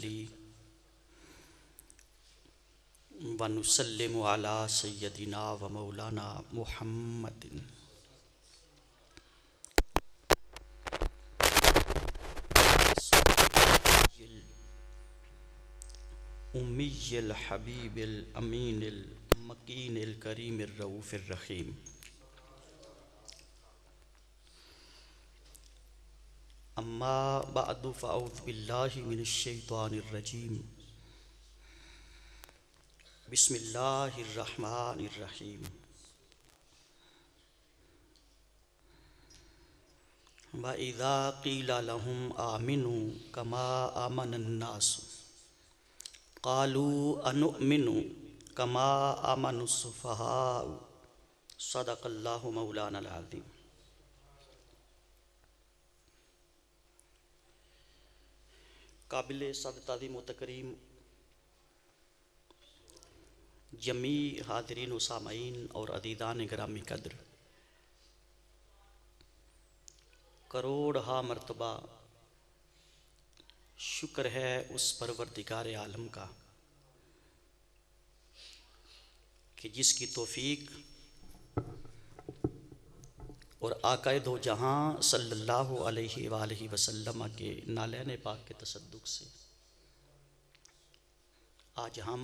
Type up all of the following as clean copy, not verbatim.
ونصلی ونسلم علی سیدنا و مولانا محمد امی الحبیب الامین المکین الکریم الرؤوف الرحیم. اما بعد فاعوذ باللہ من الشیطان الرجیم. بسم اللہ الرحمن الرحیم. وَإِذَا قِيلَ لَهُمْ آمِنُوا كَمَا آمَنَ النَّاسُ قَالُوا أَنُؤْمِنُ كَمَا آمَنَ السُّفَهَاءُ. صدق اللہ مولانا العظیم. قابل صد تعظیم و تکریم جمیع حاضرین و سامعین اور عزیزان گرامی قدر، کروڑ ہا مرتبہ شکر ہے اس پروردگار عالم کا کہ جس کی توفیق اور آقا دو جہاں صلی اللہ علیہ وآلہ وسلم کے نالین پاک کے تصدق سے آج ہم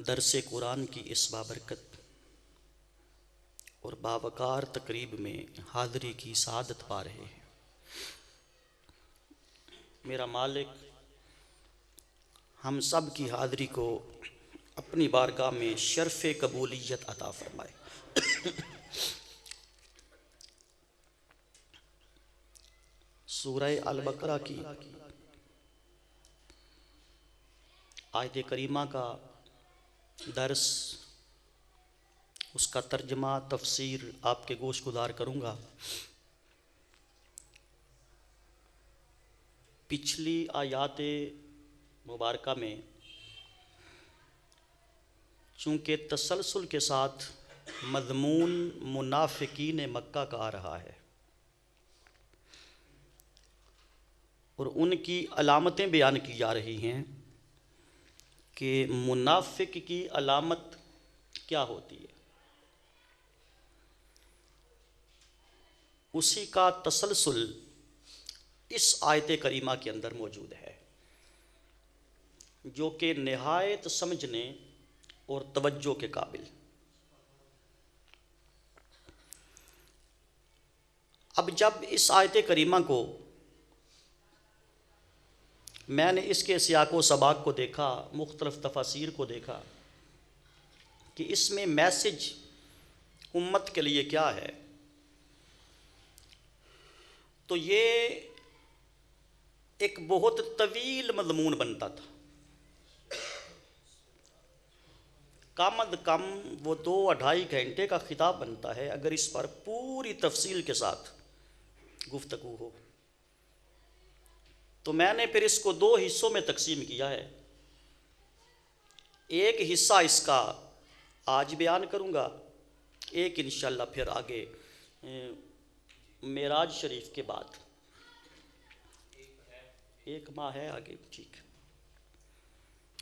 درس قرآن کی اس بابرکت اور باوقار تقریب میں حاضری کی سعادت پا رہے ہیں. میرا مالک ہم سب کی حاضری کو اپنی بارگاہ میں شرف قبولیت عطا فرمائے. سورہ البقرہ کی آیت کریمہ کا درس، اس کا ترجمہ تفسیر آپ کے گوش گزار کروں گا. پچھلی آیات مبارکہ میں چونکہ تسلسل کے ساتھ مضمون منافقین مکہ کا آ رہا ہے اور ان کی علامتیں بیان کی جا رہی ہیں کہ منافق کی علامت کیا ہوتی ہے، اسی کا تسلسل اس آیت کریمہ کے اندر موجود ہے جو کہ نہایت سمجھنے اور توجہ کے قابل. اب جب اس آیت کریمہ کو میں نے اس کے سیاق و سباق کو دیکھا، مختلف تفاسیر کو دیکھا کہ اس میں میسج امت کے لیے کیا ہے، تو یہ ایک بہت طویل مضمون بنتا تھا. کم از کم وہ 2-2.5 گھنٹے کا خطاب بنتا ہے اگر اس پر پوری تفصیل کے ساتھ گفتگو ہو. تو میں نے پھر اس کو 2 حصوں میں تقسیم کیا ہے. ایک حصہ اس کا آج بیان کروں گا، ایک انشاءاللہ پھر آگے معراج شریف کے بعد. ایک ماہ ہے آگے، ٹھیک،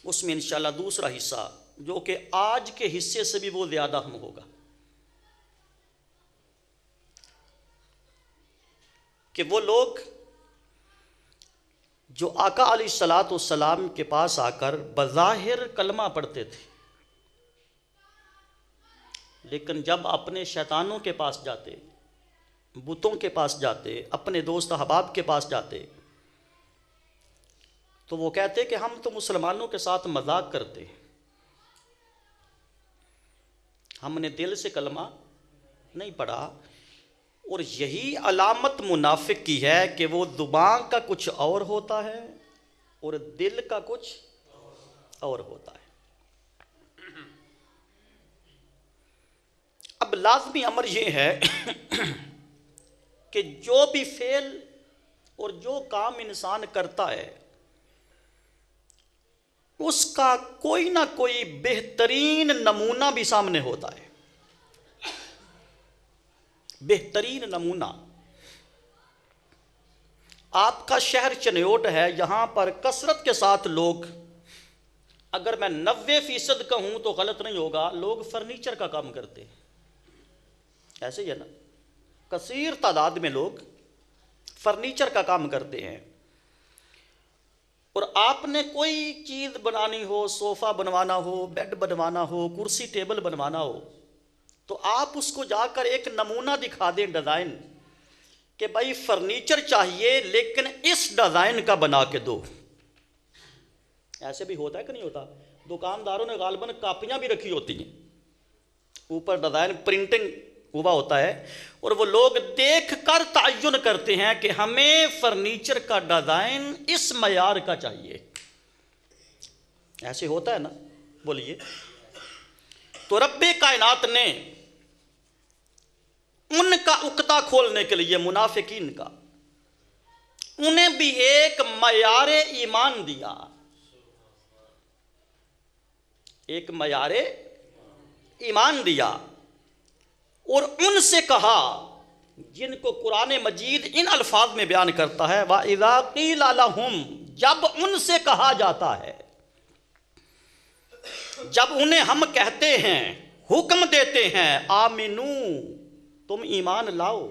اس میں انشاءاللہ دوسرا حصہ جو کہ آج کے حصے سے بھی وہ زیادہ اہم ہوگا کہ وہ لوگ جو آقا علیہ الصلاۃ والسلام کے پاس آ کر بظاہر کلمہ پڑھتے تھے، لیکن جب اپنے شیطانوں کے پاس جاتے، بتوں کے پاس جاتے، اپنے دوست احباب کے پاس جاتے، تو وہ کہتے کہ ہم تو مسلمانوں کے ساتھ مذاق کرتے ہیں، ہم نے دل سے کلمہ نہیں پڑھا. اور یہی علامت منافق کی ہے کہ وہ زبان کا کچھ اور ہوتا ہے اور دل کا کچھ اور ہوتا ہے. اب لازمی امر یہ ہے کہ جو بھی فعل اور جو کام انسان کرتا ہے اس کا کوئی نہ کوئی بہترین نمونہ بھی سامنے ہوتا ہے. بہترین نمونہ. آپ کا شہر چنیوٹ ہے، یہاں پر کثرت کے ساتھ لوگ، اگر میں 90% کہوں تو غلط نہیں ہوگا، لوگ فرنیچر کا کام کرتے ہیں، ایسے ہی ہے نا، کثیر تعداد میں لوگ فرنیچر کا کام کرتے ہیں۔ اور آپ نے کوئی چیز بنانی ہو، صوفہ بنوانا ہو، بیڈ بنوانا ہو، کرسی ٹیبل بنوانا ہو، تو آپ اس کو جا کر ایک نمونہ دکھا دیں، ڈیزائن، کہ بھائی فرنیچر چاہیے لیکن اس ڈیزائن کا بنا کے دو۔ ایسے بھی ہوتا ہے کہ نہیں ہوتا؟ دکانداروں نے غالباً کاپیاں بھی رکھی ہوتی ہیں، اوپر ڈیزائن پرنٹنگ ہوا ہوتا ہے، اور وہ لوگ دیکھ کر تعین کرتے ہیں کہ ہمیں فرنیچر کا ڈیزائن اس معیار کا چاہیے۔ ایسے ہوتا ہے نا؟ بولیے۔ تو رب کائنات نے ان کا عقدہ کھولنے کے لیے، منافقین کا، انہیں بھی ایک معیار ایمان دیا، ایک معیار ایمان دیا، اور ان سے کہا، جن کو قرآن مجید ان الفاظ میں بیان کرتا ہے، وَإِذَا قِيلَ لَهُمْ، جب ان سے کہا جاتا ہے، جب انہیں ہم کہتے ہیں، حکم دیتے ہیں، آمنو، تم ایمان لاؤ،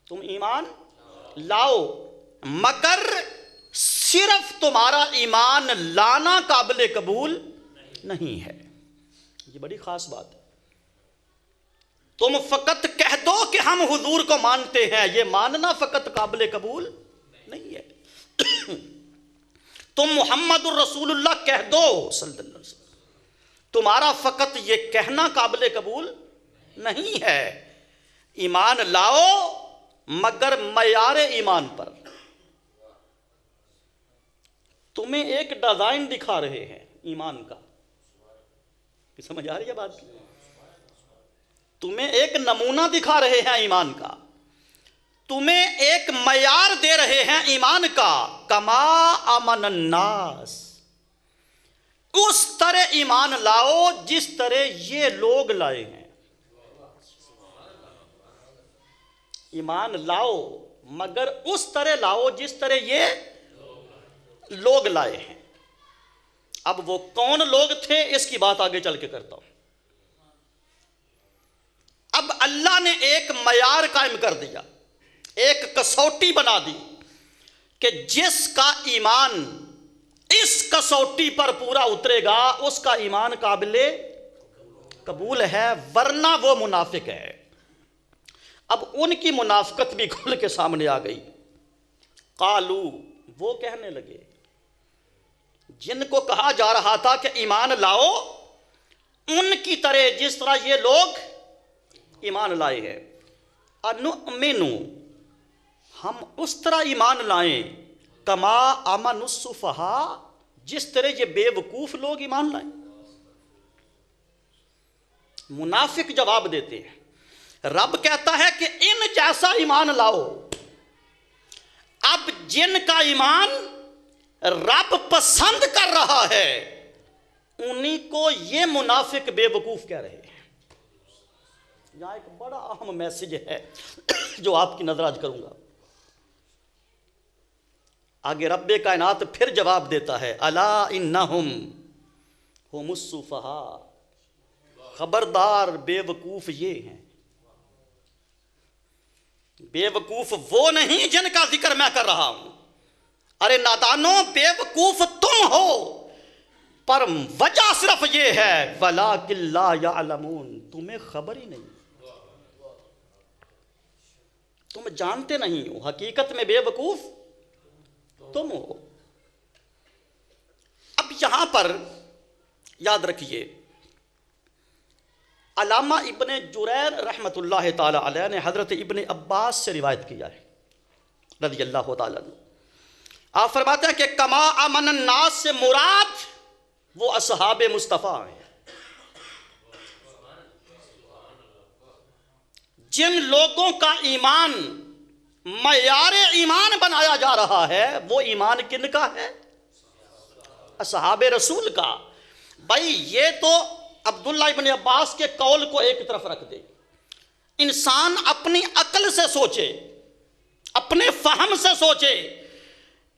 تم ایمان لاؤ، مگر صرف تمہارا ایمان لانا قابل قبول نہیں ہے۔ یہ بڑی خاص بات ہے۔ تم فقط کہہ دو کہ ہم حضور کو مانتے ہیں، یہ ماننا فقط قابل قبول نہیں ہے۔ تم محمد الرسول اللہ کہہ دو صلی اللہ علیہ وسلم، تمہارا فقط یہ کہنا قابل قبول نہیں ہے۔ ایمان لاؤ مگر معیار ایمان پر۔ تمہیں ایک ڈیزائن دکھا رہے ہیں ایمان کا، سمجھ آ رہی ہے بات؟ تمہیں ایک نمونہ دکھا رہے ہیں ایمان کا، تمہیں ایک معیار دے رہے ہیں ایمان کا، کما آمن الناس، اس طرح ایمان لاؤ جس طرح یہ لوگ لائے ہیں۔ ایمان لاؤ مگر اس طرح لاؤ جس طرح یہ لوگ لائے ہیں۔ اب وہ کون لوگ تھے اس کی بات آگے چل کے کرتا ہوں۔ اب اللہ نے ایک معیار قائم کر دیا، ایک کسوٹی بنا دی کہ جس کا ایمان اس کسوٹی پر پورا اترے گا اس کا ایمان قابل قبول ہے، ورنہ وہ منافق ہے۔ اب ان کی منافقت بھی کھل کے سامنے آ گئی۔ قالو، وہ کہنے لگے جن کو کہا جا رہا تھا کہ ایمان لاؤ ان کی طرح جس طرح یہ لوگ ایمان لائے ہیں، انؤمنو، ہم اس طرح ایمان لائیں، کما آمن السفہاء، جس طرح یہ بے وقوف لوگ ایمان لائیں۔ منافق جواب دیتے ہیں، رب کہتا ہے کہ ان جیسا ایمان لاؤ۔ اب جن کا ایمان رب پسند کر رہا ہے انہی کو یہ منافق بے وقوف کہہ رہے ہیں۔ یہاں ایک بڑا اہم میسج ہے جو آپ کی نظر آج کروں گا۔ آگے رب کائنات پھر جواب دیتا ہے، الا انہم ہم السفہاء، خبردار بے وقوف یہ ہیں۔ بے وقوف وہ نہیں جن کا ذکر میں کر رہا ہوں، ارے نادانوں بے وقوف تم ہو، پر وجہ صرف یہ ہے وَلَٰكِن لَا يَعْلَمُونَ، تمہیں خبر ہی نہیں، تم جانتے نہیں ہو، حقیقت میں بے وقوف تم ہو۔ اب یہاں پر یاد رکھیے، علامہ ابن جریر رحمۃ اللہ تعالی علیہ نے حضرت ابن عباس سے روایت کیا ہے رضی اللہ تعالیٰ عنہ۔ آپ فرماتے ہیں کہ کما امن الناس سے مراد وہ اصحاب مصطفیٰ ہیں، جن لوگوں کا ایمان معیار ایمان بنایا جا رہا ہے وہ ایمان کن کا ہے؟ اصحاب رسول کا۔ بھائی یہ تو عبداللہ ابن عباس کے قول کو ایک طرف رکھ دے، انسان اپنی عقل سے سوچے، اپنے فہم سے سوچے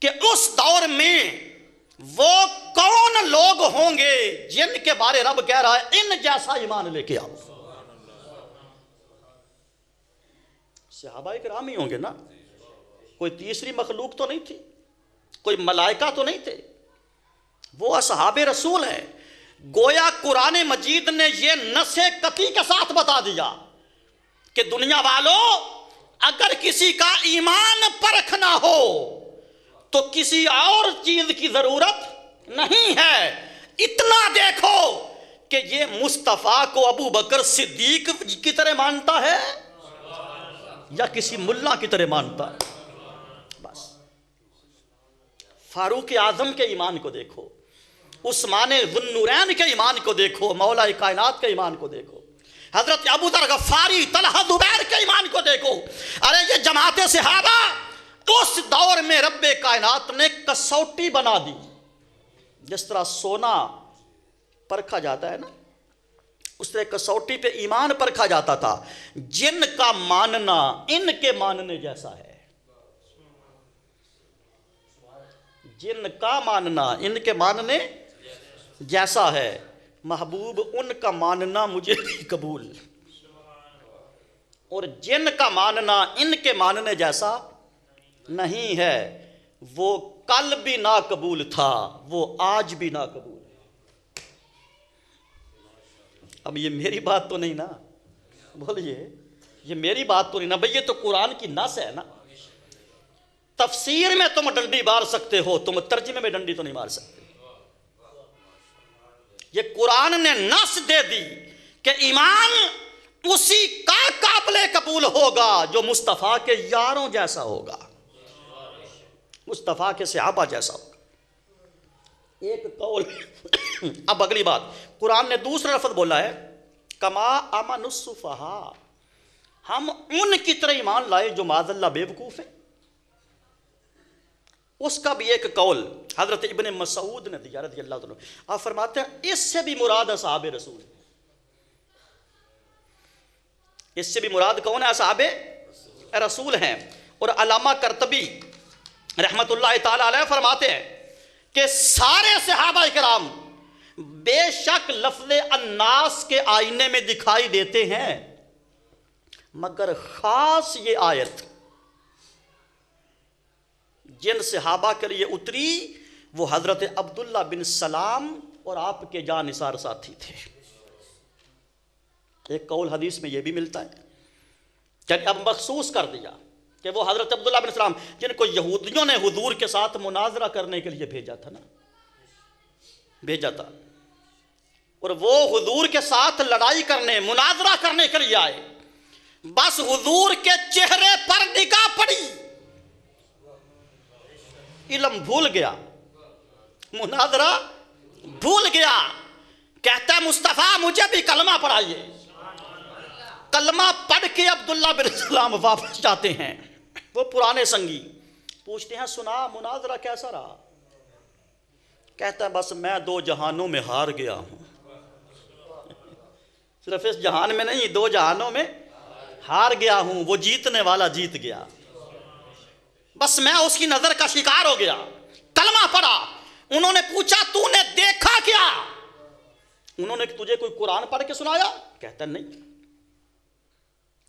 کہ اس دور میں وہ کون لوگ ہوں گے جن کے بارے رب کہہ رہا ہے ان جیسا ایمان لے کے آؤ. صحابہ کرام ہی ہوں گے نا, کوئی تیسری مخلوق تو نہیں تھی, کوئی ملائکہ تو نہیں تھے, وہ اصحاب رسول ہیں. گویا قرآن مجید نے یہ نص قطعی کے ساتھ بتا دیا کہ دنیا والوں اگر کسی کا ایمان پرکھنا ہو تو کسی اور چیز کی ضرورت نہیں ہے. اتنا دیکھو کہ یہ مصطفیٰ کو ابو بکر صدیق کی طرح مانتا ہے یا کسی ملا کی طرح مانتا ہے. بس فاروق اعظم کے ایمان کو دیکھو, عثمان ذو النورین کے ایمان کو دیکھو, مولا کائنات کے ایمان کو دیکھو, حضرت ابو ذر غفاری, طلحہ زبیر کے ایمان کو دیکھو. ارے یہ جماعت صحابہ اس دور میں رب کائنات نے کسوٹی بنا دی. جس طرح سونا پرکھا جاتا ہے نا, اس طرح کسوٹی پہ ایمان پرکھا جاتا تھا. جن کا ماننا ان کے ماننے جیسا ہے, جن کا ماننا ان کے ماننے جیسا ہے. محبوب ان کا ماننا مجھے بھی قبول, اور جن کا ماننا ان کے ماننے جیسا نہیں ہے وہ کل بھی ناقبول تھا, وہ آج بھی ناقبول ہے. اب یہ میری بات تو نہیں نا, بولیے یہ میری بات تو نہیں نا بھئی, یہ تو قرآن کی نص ہے نا. تفسیر میں تم ڈنڈی مار سکتے ہو, تم ترجمے میں ڈنڈی تو نہیں مار سکتے. یہ قرآن نے نص دے دی کہ ایمان اسی کا قابل قبول ہوگا جو مصطفیٰ کے یاروں جیسا ہوگا, مصطفیٰ کے صحابہ جیسا ہوگا. ایک قول. اب اگلی بات, قرآن نے دوسرا لفظ بولا ہے کما امن السفہاء, ہم ان کی طرح ایمان لائے جو معاذ اللہ بے وقوف ہیں. اس کا بھی ایک قول حضرت ابن مسعود نے دیا رضی اللہ عنہ. آپ فرماتے ہیں اس سے بھی مراد اصحاب رسول, اس سے بھی مراد کون ہے؟ اصحاب رسول ہیں. اور علامہ قرطبی رحمت اللہ تعالی علیہ فرماتے ہیں کہ سارے صحابہ کرام بے شک لفظ الناس کے آئینے میں دکھائی دیتے ہیں, مگر خاص یہ آیت جن صحابہ کے لیے اتری وہ حضرت عبداللہ بن سلام اور آپ کے جان نثار ساتھی تھے. ایک قول حدیث میں یہ بھی ملتا ہے کہ اب مخصوص کر دیا کہ وہ حضرت عبداللہ بن سلام جن کو یہودیوں نے حضور کے ساتھ مناظرہ کرنے کے لیے بھیجا تھا نا, بھیجا تھا, اور وہ حضور کے ساتھ لڑائی کرنے مناظرہ کرنے کے لیے آئے. بس حضور کے چہرے پر نگاہ پڑی, علم بھول گیا, مناظرہ بھول گیا. کہتا ہے مصطفیٰ مجھے بھی کلمہ پڑھائیے. کلمہ پڑھ کے عبداللہ بن سلام واپس جاتے ہیں. وہ پرانے سنگی پوچھتے ہیں سنا مناظرہ کیسا رہا؟ کہتا ہے بس میں 2 جہانوں میں ہار گیا ہوں. صرف اس جہان میں نہیں, 2 جہانوں میں ہار گیا ہوں. وہ جیتنے والا جیت گیا, بس میں اس کی نظر کا شکار ہو گیا. کلمہ پڑھا. انہوں نے پوچھا تو نے دیکھا کیا؟ انہوں نے تجھے کوئی قرآن پڑھ کے سنایا؟ کہتا نہیں.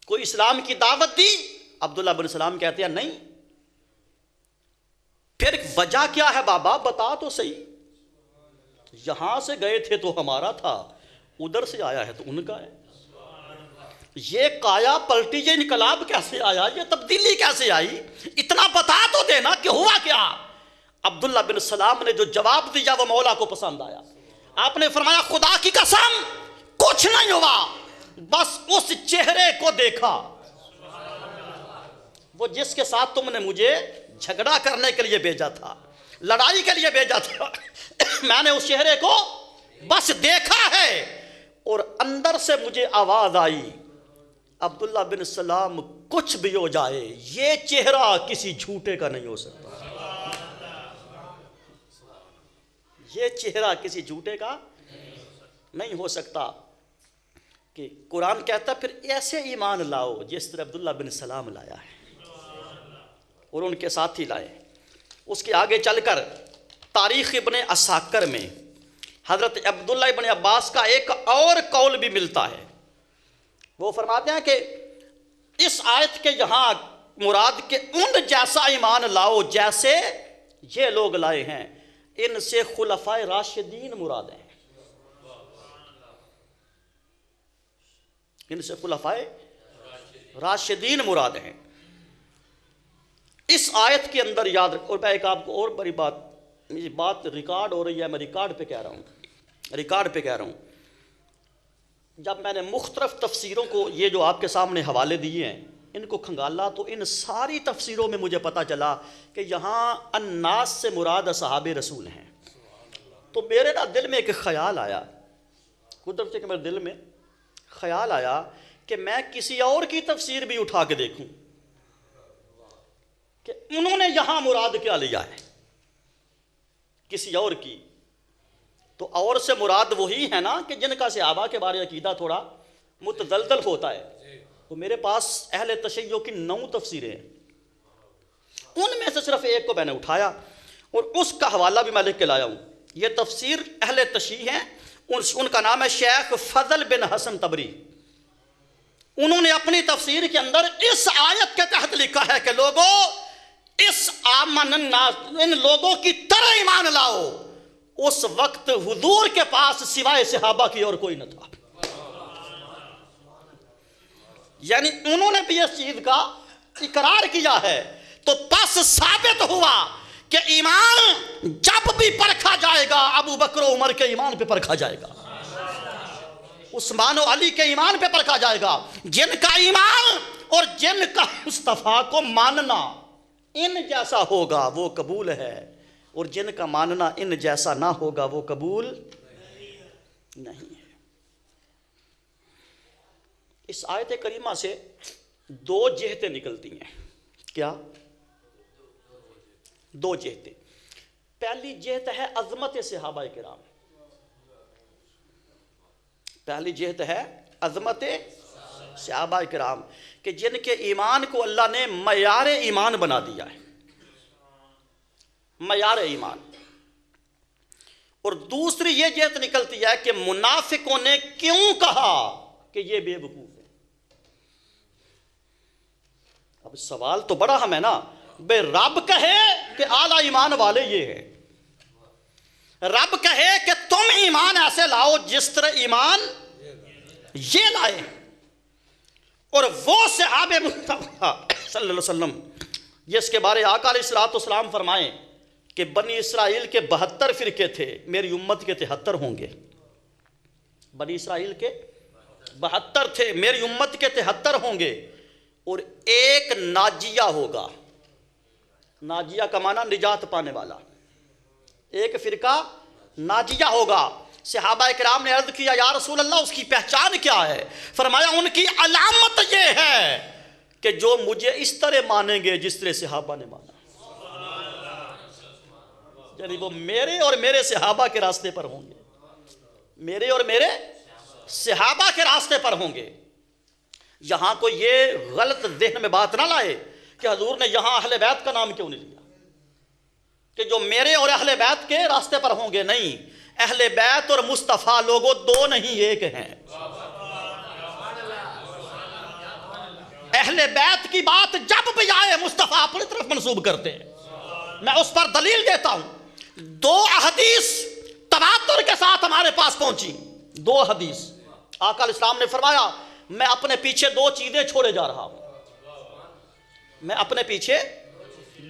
کوئی اسلام کی دعوت دی؟ عبداللہ بن سلام کہتے ہیں نہیں. پھر وجہ کیا ہے بابا بتا تو صحیح. یہاں سے گئے تھے تو ہمارا تھا, ادھر سے آیا ہے تو ان کا ہے. یہ کایا پلٹی, یہ انقلاب کیسے آیا, یہ تبدیلی کیسے آئی؟ اتنا بتا تو دینا کہ ہوا کیا. عبداللہ بن سلام نے جو جواب دیا وہ مولا کو پسند آیا. آپ نے فرمایا خدا کی قسم کچھ نہیں ہوا, بس اس چہرے کو دیکھا وہ جس کے ساتھ تم نے مجھے جھگڑا کرنے کے لیے بھیجا تھا, لڑائی کے لیے بھیجا تھا. میں نے اس چہرے کو بس دیکھا ہے اور اندر سے مجھے آواز آئی عبداللہ بن سلام کچھ بھی ہو جائے یہ چہرہ کسی جھوٹے کا نہیں ہو سکتا. یہ چہرہ کسی جھوٹے کا نہیں ہو سکتا. کہ قرآن کہتا پھر ایسے ایمان لاؤ جس طرح عبداللہ بن سلام لایا ہے. اور ان کے ساتھی لائے۔ اس کے آگے چل کر تاریخ ابن عساکر میں حضرت عبداللہ ابن عباس کا ایک اور قول بھی ملتا ہے۔ وہ فرماتے ہیں کہ اس آیت کے یہاں مراد کے ان جیسا ایمان لاؤ جیسے یہ لوگ لائے ہیں، ان سے خلفائے راشدین مراد ہیں، ان سے خلفائے راشدین مراد ہیں۔ اس آیت کے اندر یاد رکھو، اور میں ایک آپ کو اور بڑی بات ریکارڈ ہو رہی ہے، میں ریکارڈ پہ کہہ رہا ہوں، جب میں نے مختلف تفسیروں کو یہ جو آپ کے سامنے حوالے دیے ہیں ان کو کھنگالا تو ان ساری تفسیروں میں مجھے پتا چلا کہ یہاں الناس سے مراد اصحاب رسول ہیں۔ تو میرے دل میں ایک خیال آیا، قدرت سے کہ میرے دل میں خیال آیا کہ میں کسی اور کی تفسیر بھی اٹھا کے دیکھوں کہ انہوں نے یہاں مراد کیا لیا ہے کسی اور کی۔ تو اور سے مراد وہی ہے نا کہ جن کا صحابہ کے بارے عقیدہ تھوڑا متدلدل ہوتا ہے۔ تو میرے پاس اہل تشیع کی 9 تفسیریں ہیں، ان میں سے صرف ایک کو میں نے اٹھایا اور اس کا حوالہ بھی میں لکھ کے لایا ہوں۔ یہ تفسیر اہل تشیع ہیں، ان کا نام ہے شیخ فضل بن حسن تبری۔ انہوں نے اپنی تفسیر کے اندر اس آیت کے تحت لکھا ہے کہ لوگوں اس آمن الناس، ان لوگوں کی طرح ایمان لاؤ۔ اس وقت حضور کے پاس سوائے صحابہ کی اور کوئی نہ تھا، یعنی انہوں نے بھی اس چیز کا اقرار کیا ہے۔ تو پس ثابت ہوا کہ ایمان جب بھی پرکھا جائے گا ابو بکر و عمر کے ایمان پہ پرکھا جائے گا، عثمان و علی کے ایمان پہ پرکھا جائے گا۔ جن کا ایمان اور جن کا مصطفیٰ کو ماننا ان جیسا ہوگا وہ قبول ہے، اور جن کا ماننا ان جیسا نہ ہوگا وہ قبول نہیں ہے۔ اس آیت کریمہ سے 2 جہتیں نکلتی ہیں۔ کیا؟ 2 جہتیں۔ پہلی جہت ہے عظمت صحابہ کرام، پہلی جہت ہے عظمت صحابہ کرام کہ جن کے ایمان کو اللہ نے معیار ایمان بنا دیا ہے، معیار ایمان۔ اور دوسری یہ جہت نکلتی ہے کہ منافقوں نے کیوں کہا کہ یہ بے وقوف ہے۔ اب سوال تو بڑا ہم ہے نا، بے رب کہے کہ اعلیٰ ایمان والے یہ ہیں، رب کہے کہ تم ایمان ایسے لاؤ جس طرح ایمان یہ لائے، اور وہ صحابہ مصطفیٰ صلی اللہ علیہ وسلم جس کے بارے آقا علیہ السلام فرمائیں کہ بنی اسرائیل کے 72 فرقے تھے، میری امت کے 73 ہوں گے۔ بنی اسرائیل کے 72 تھے، میری امت کے 73 ہوں گے، اور ایک ناجیہ ہوگا۔ ناجیہ کا معنی نجات پانے والا، ایک فرقہ ناجیہ ہوگا۔ صحابہ کرام نے عرض کیا یا رسول اللہ اس کی پہچان کیا ہے؟ فرمایا ان کی علامت یہ ہے کہ جو مجھے اس طرح مانیں گے جس طرح صحابہ نے مانا، یعنی وہ میرے اور میرے صحابہ کے راستے پر ہوں گے، میرے اور میرے صحابہ کے راستے پر ہوں گے۔ یہاں کوئی یہ غلط ذہن میں بات نہ لائے کہ حضور نے یہاں اہل بیت کا نام کیوں نہیں لیا کہ جو میرے اور اہل بیت کے راستے پر ہوں گے۔ نہیں، اہل بیت اور مصطفیٰ لوگوں 2 نہیں، ایک ہیں۔ اہل بیت کی بات جب بھی آئے مصطفیٰ اپنی طرف منسوب کرتے ہیں۔ میں اس پر دلیل دیتا ہوں، 2 احادیث تواتر کے ساتھ ہمارے پاس پہنچی، 2 حدیث۔ آقا علیہ السلام نے فرمایا میں اپنے پیچھے 2 چیزیں چھوڑے جا رہا ہوں، میں اپنے پیچھے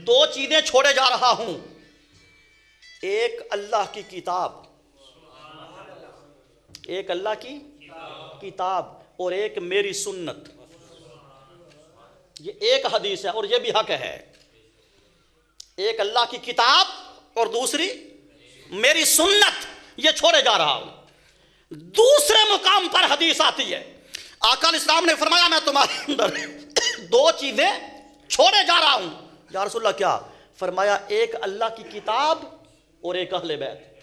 2 چیزیں چھوڑے جا رہا ہوں، ایک اللہ کی کتاب، ایک اللہ کی کتاب اور ایک میری سنت۔ یہ ایک حدیث ہے اور یہ بھی حق ہے، ایک اللہ کی کتاب اور دوسری میری سنت، یہ چھوڑے جا رہا ہوں۔ دوسرے مقام پر حدیث آتی ہے، آقا علیہ السلام نے فرمایا میں تمہارے اندر 2 چیزیں چھوڑے جا رہا ہوں۔ یا رسول اللہ کیا؟ فرمایا ایک اللہ کی کتاب اور ایک اہل بیت۔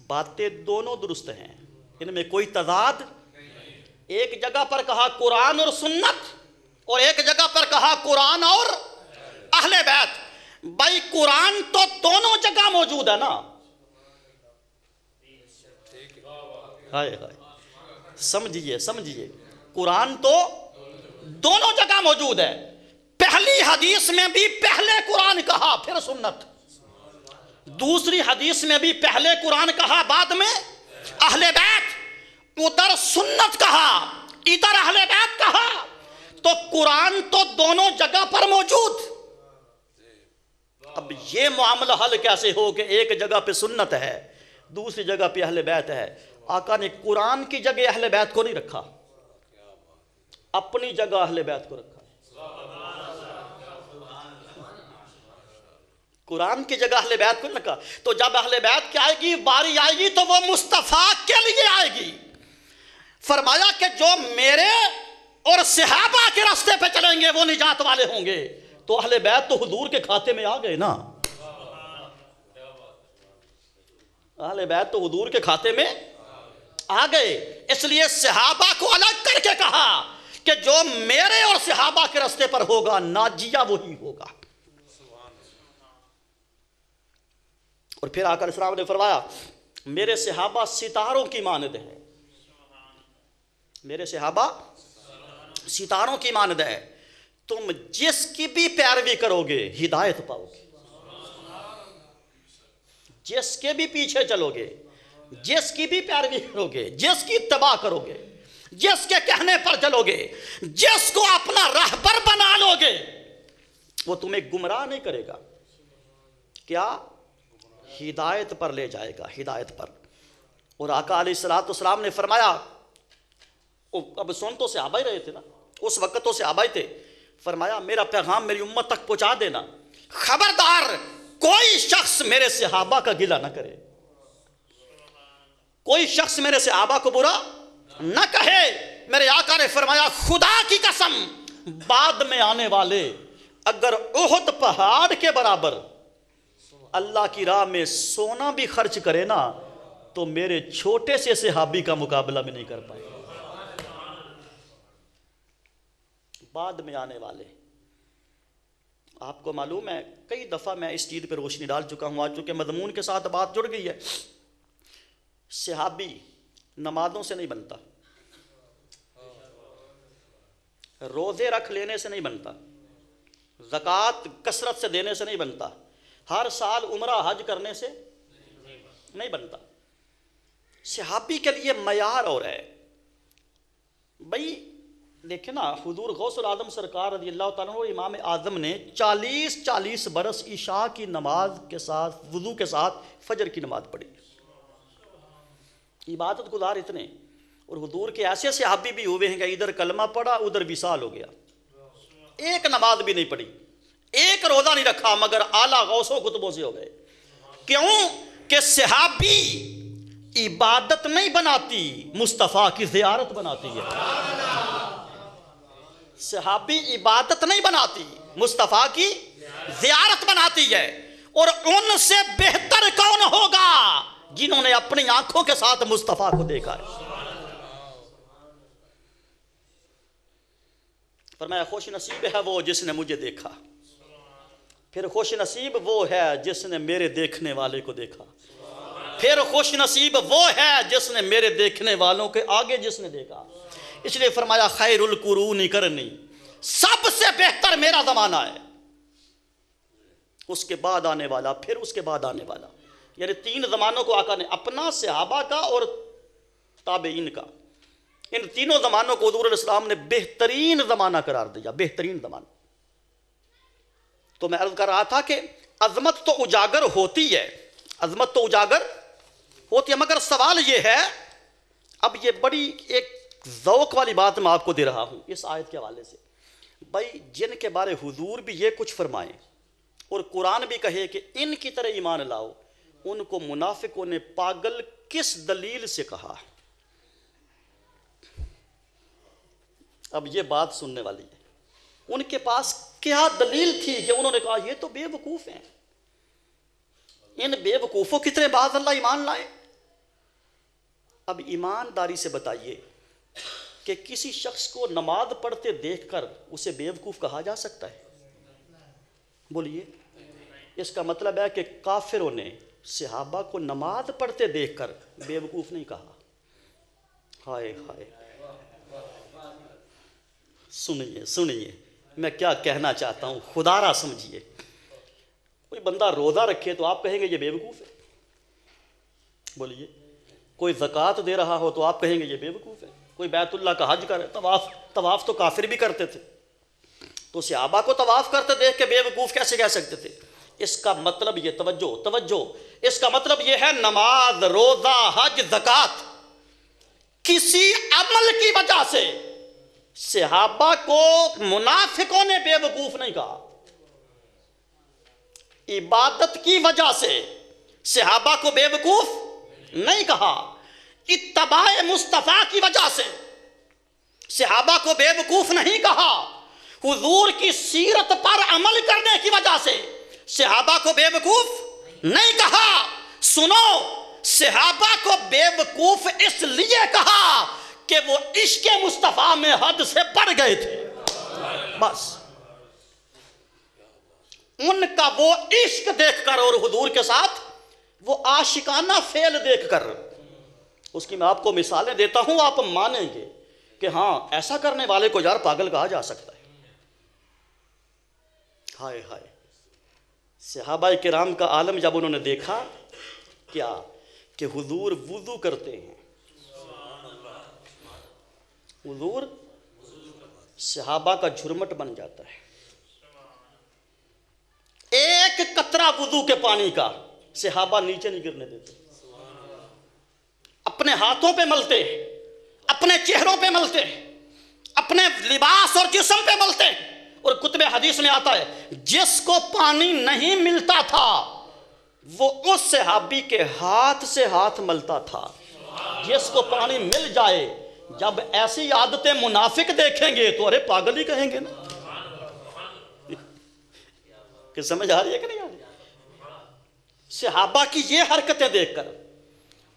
باتیں دونوں درست ہیں، ان میں کوئی تضاد۔ ایک جگہ پر کہا قرآن اور سنت، اور ایک جگہ پر کہا قرآن اور اہل بیت. بھائی قرآن تو دونوں جگہ موجود ہے نا. ہائے ہائے سمجھیے سمجھیے, قرآن تو دونوں جگہ موجود ہے. پہلی حدیث میں بھی پہلے قرآن کہا پھر سنت, دوسری حدیث میں بھی پہلے قرآن کہا بعد میں اہل بیت, ادھر سنت کہا ادھر اہل بیت کہا. تو قرآن تو دونوں جگہ پر موجود. اب یہ معاملہ حل کیسے ہو کہ ایک جگہ پہ سنت ہے دوسری جگہ پہ اہل بیت ہے؟ آقا نے قرآن کی جگہ اہل بیت کو نہیں رکھا, اپنی جگہ اہل بیت کو رکھا. قرآن کی جگہ اہل بیت کو نہیں رکھا. تو جب اہل بیت کی آئے گی باری آئے گی تو وہ مصطفیٰ کے لیے آئے گی. فرمایا کہ جو میرے اور صحابہ کے راستے پہ چلیں گے وہ نجات والے ہوں گے. تو اہل بیت تو حضور کے کھاتے میں آ گئے نا, اہل بیت تو حضور کے کھاتے میں آ گئے. اس لیے صحابہ کو الگ کر کے کہا کہ جو میرے اور صحابہ کے راستے پر ہوگا ناجیہ وہی ہوگا. اور پھر آقا علیہ السلام نے فرمایا میرے صحابہ ستاروں کی مانند ہیں, میرے صحابہ ستاروں کی مانند ہے. تم جس کی بھی پیروی کرو گے ہدایت پاؤ گے, جس کے بھی پیچھے چلو گے, جس کی بھی پیروی کرو گے, جس کی اتباع کرو گے, جس کے کہنے پر چلو گے, جس کو اپنا رہبر بنا لو گے وہ تمہیں گمراہ نہیں کرے گا. کیا؟ ہدایت پر لے جائے گا, ہدایت پر. اور آقا علیہ السلام نے فرمایا, اب سن تو صحابہ ہی رہے تھے نا, اس وقت تو صحابہ ہی تھے. فرمایا میرا پیغام میری امت تک پہنچا دینا, خبردار کوئی شخص میرے صحابہ کا گلہ نہ کرے, کوئی شخص میرے صحابہ کو برا نہ کہے. میرے آقا نے فرمایا خدا کی قسم بعد میں آنے والے اگر احد پہاڑ کے برابر اللہ کی راہ میں سونا بھی خرچ کرے نا تو میرے چھوٹے سے صحابی کا مقابلہ بھی نہیں کر پائے. بعد میں آنے والے, آپ کو معلوم ہے کئی دفعہ میں اس چیز پہ روشنی ڈال چکا ہوں, آج چونکہ مضمون کے ساتھ بات جڑ گئی ہے. صحابی نمازوں سے نہیں بنتا, روزے رکھ لینے سے نہیں بنتا, زکوٰۃ کثرت سے دینے سے نہیں بنتا, ہر سال عمرہ حج کرنے سے نہیں بنتا. صحابی کے لیے معیار اور ہے. بھائی دیکھیں نا, حضور غوث العظم سرکار رضی اللہ تعالیٰ عنہ امام اعظم نے 40 برس عشاء کی نماز کے ساتھ وضو کے ساتھ فجر کی نماز پڑھی, عبادت گزار اتنے. اور حضور کے ایسے صحابی بھی ہوئے ہیں کہ ادھر کلمہ پڑھا ادھر وصال ہو گیا, ایک نماز بھی نہیں پڑھی, ایک روزہ نہیں رکھا, مگر اعلیٰ غوثوں کتبوں سے ہو گئے. کیوں کہ صحابی عبادت نہیں بناتی, مصطفیٰ کی زیارت بناتی ہے. صحابی عبادت نہیں بناتی, مصطفیٰ کی زیارت بناتی ہے. اور ان سے بہتر کون ہوگا جنہوں نے اپنی آنکھوں کے ساتھ مصطفیٰ کو دیکھا ہے. فرمایا خوش نصیب ہے وہ جس نے مجھے دیکھا, پھر خوش نصیب وہ ہے جس نے میرے دیکھنے والے کو دیکھا, پھر خوش نصیب وہ ہے جس نے میرے دیکھنے والوں کے آگے جس نے دیکھا. اس لیے فرمایا خیر القرون کرنی, سب سے بہتر میرا زمانہ ہے, اس کے بعد آنے والا, پھر اس کے بعد آنے والا. یعنی 3 زمانوں کو آقا نے اپنا, صحابہ کا اور تابعین کا, ان تینوں زمانوں کو حضور علیہ السلام نے بہترین زمانہ قرار دیا, بہترین زمانہ. تو میں عرض کر رہا تھا کہ عظمت تو اجاگر ہوتی ہے, عظمت تو اجاگر ہوتی ہے, مگر سوال یہ ہے, اب یہ بڑی ایک ذوق والی بات میں آپ کو دے رہا ہوں اس آیت کے حوالے سے. بھائی جن کے بارے حضور بھی یہ کچھ فرمائیں اور قرآن بھی کہے کہ ان کی طرح ایمان لاؤ, ان کو منافقوں نے پاگل کس دلیل سے کہا؟ اب یہ بات سننے والی ہے, ان کے پاس کیا دلیل تھی کہ انہوں نے کہا یہ تو بے وقوف ہیں, ان بے وقوفوں کی طرح باز اللہ ایمان لائے. اب ایمانداری سے بتائیے کہ کسی شخص کو نماز پڑھتے دیکھ کر اسے بیوقوف کہا جا سکتا ہے؟ بولیے. اس کا مطلب ہے کہ کافروں نے صحابہ کو نماز پڑھتے دیکھ کر بیوقوف نہیں کہا. ہائے ہائے. سنیے میں کیا کہنا چاہتا ہوں، خدا را سمجھیے. کوئی بندہ روزہ رکھے تو آپ کہیں گے یہ بیوقوف ہے؟ بولیے. کوئی زکوٰۃ دے رہا ہو تو آپ کہیں گے یہ بیوقوف ہے؟ کوئی بیت اللہ کا حج کرے، طواف تو کافر بھی کرتے تھے، تو صحابہ کو طواف کرتے دیکھ کے بیوقوف کیسے کہہ سکتے تھے؟ اس کا مطلب یہ، توجہ، اس کا مطلب یہ ہے نماز، روزہ، حج، زکوٰۃ کسی عمل کی وجہ سے صحابہ کو منافقوں نے بیوقوف نہیں کہا. عبادت کی وجہ سے صحابہ کو بیوقوف نہیں کہا. اتباع مصطفیٰ کی وجہ سے صحابہ کو بیوقوف نہیں کہا. حضور کی سیرت پر عمل کرنے کی وجہ سے صحابہ کو بیوقوف نہیں کہا. سنو، صحابہ کو بیوقوف اس لیے کہا کہ وہ عشق مصطفیٰ میں حد سے بڑھ گئے تھے. بس ان کا وہ عشق دیکھ کر اور حضور کے ساتھ وہ عاشقانہ فعل دیکھ کر، اس کی میں آپ کو مثالیں دیتا ہوں، آپ مانیں گے کہ ہاں ایسا کرنے والے کو یار پاگل کہا جا سکتا ہے. ہائے ہائے. صحابہ کرام کا عالم جب انہوں نے دیکھا کیا کہ حضور وضو کرتے ہیں، حضور صحابہ کا جھرمٹ بن جاتا ہے. ایک قطرہ وضو کے پانی کا صحابہ نیچے نہیں گرنے دیتے، اپنے ہاتھوں پہ ملتے، اپنے چہروں پہ ملتے، اپنے لباس اور جسم پہ ملتے. اور کتب حدیث میں آتا ہے جس کو پانی نہیں ملتا تھا وہ اس صحابی کے ہاتھ سے ہاتھ ملتا تھا. جس کو پانی مل جائے، جب ایسی عادتیں منافق دیکھیں گے تو ارے پاگل ہی کہیں گے نا. کہ سمجھ آ رہی ہے کہ نہیں آ رہی؟ صحابہ کی یہ حرکتیں دیکھ کر،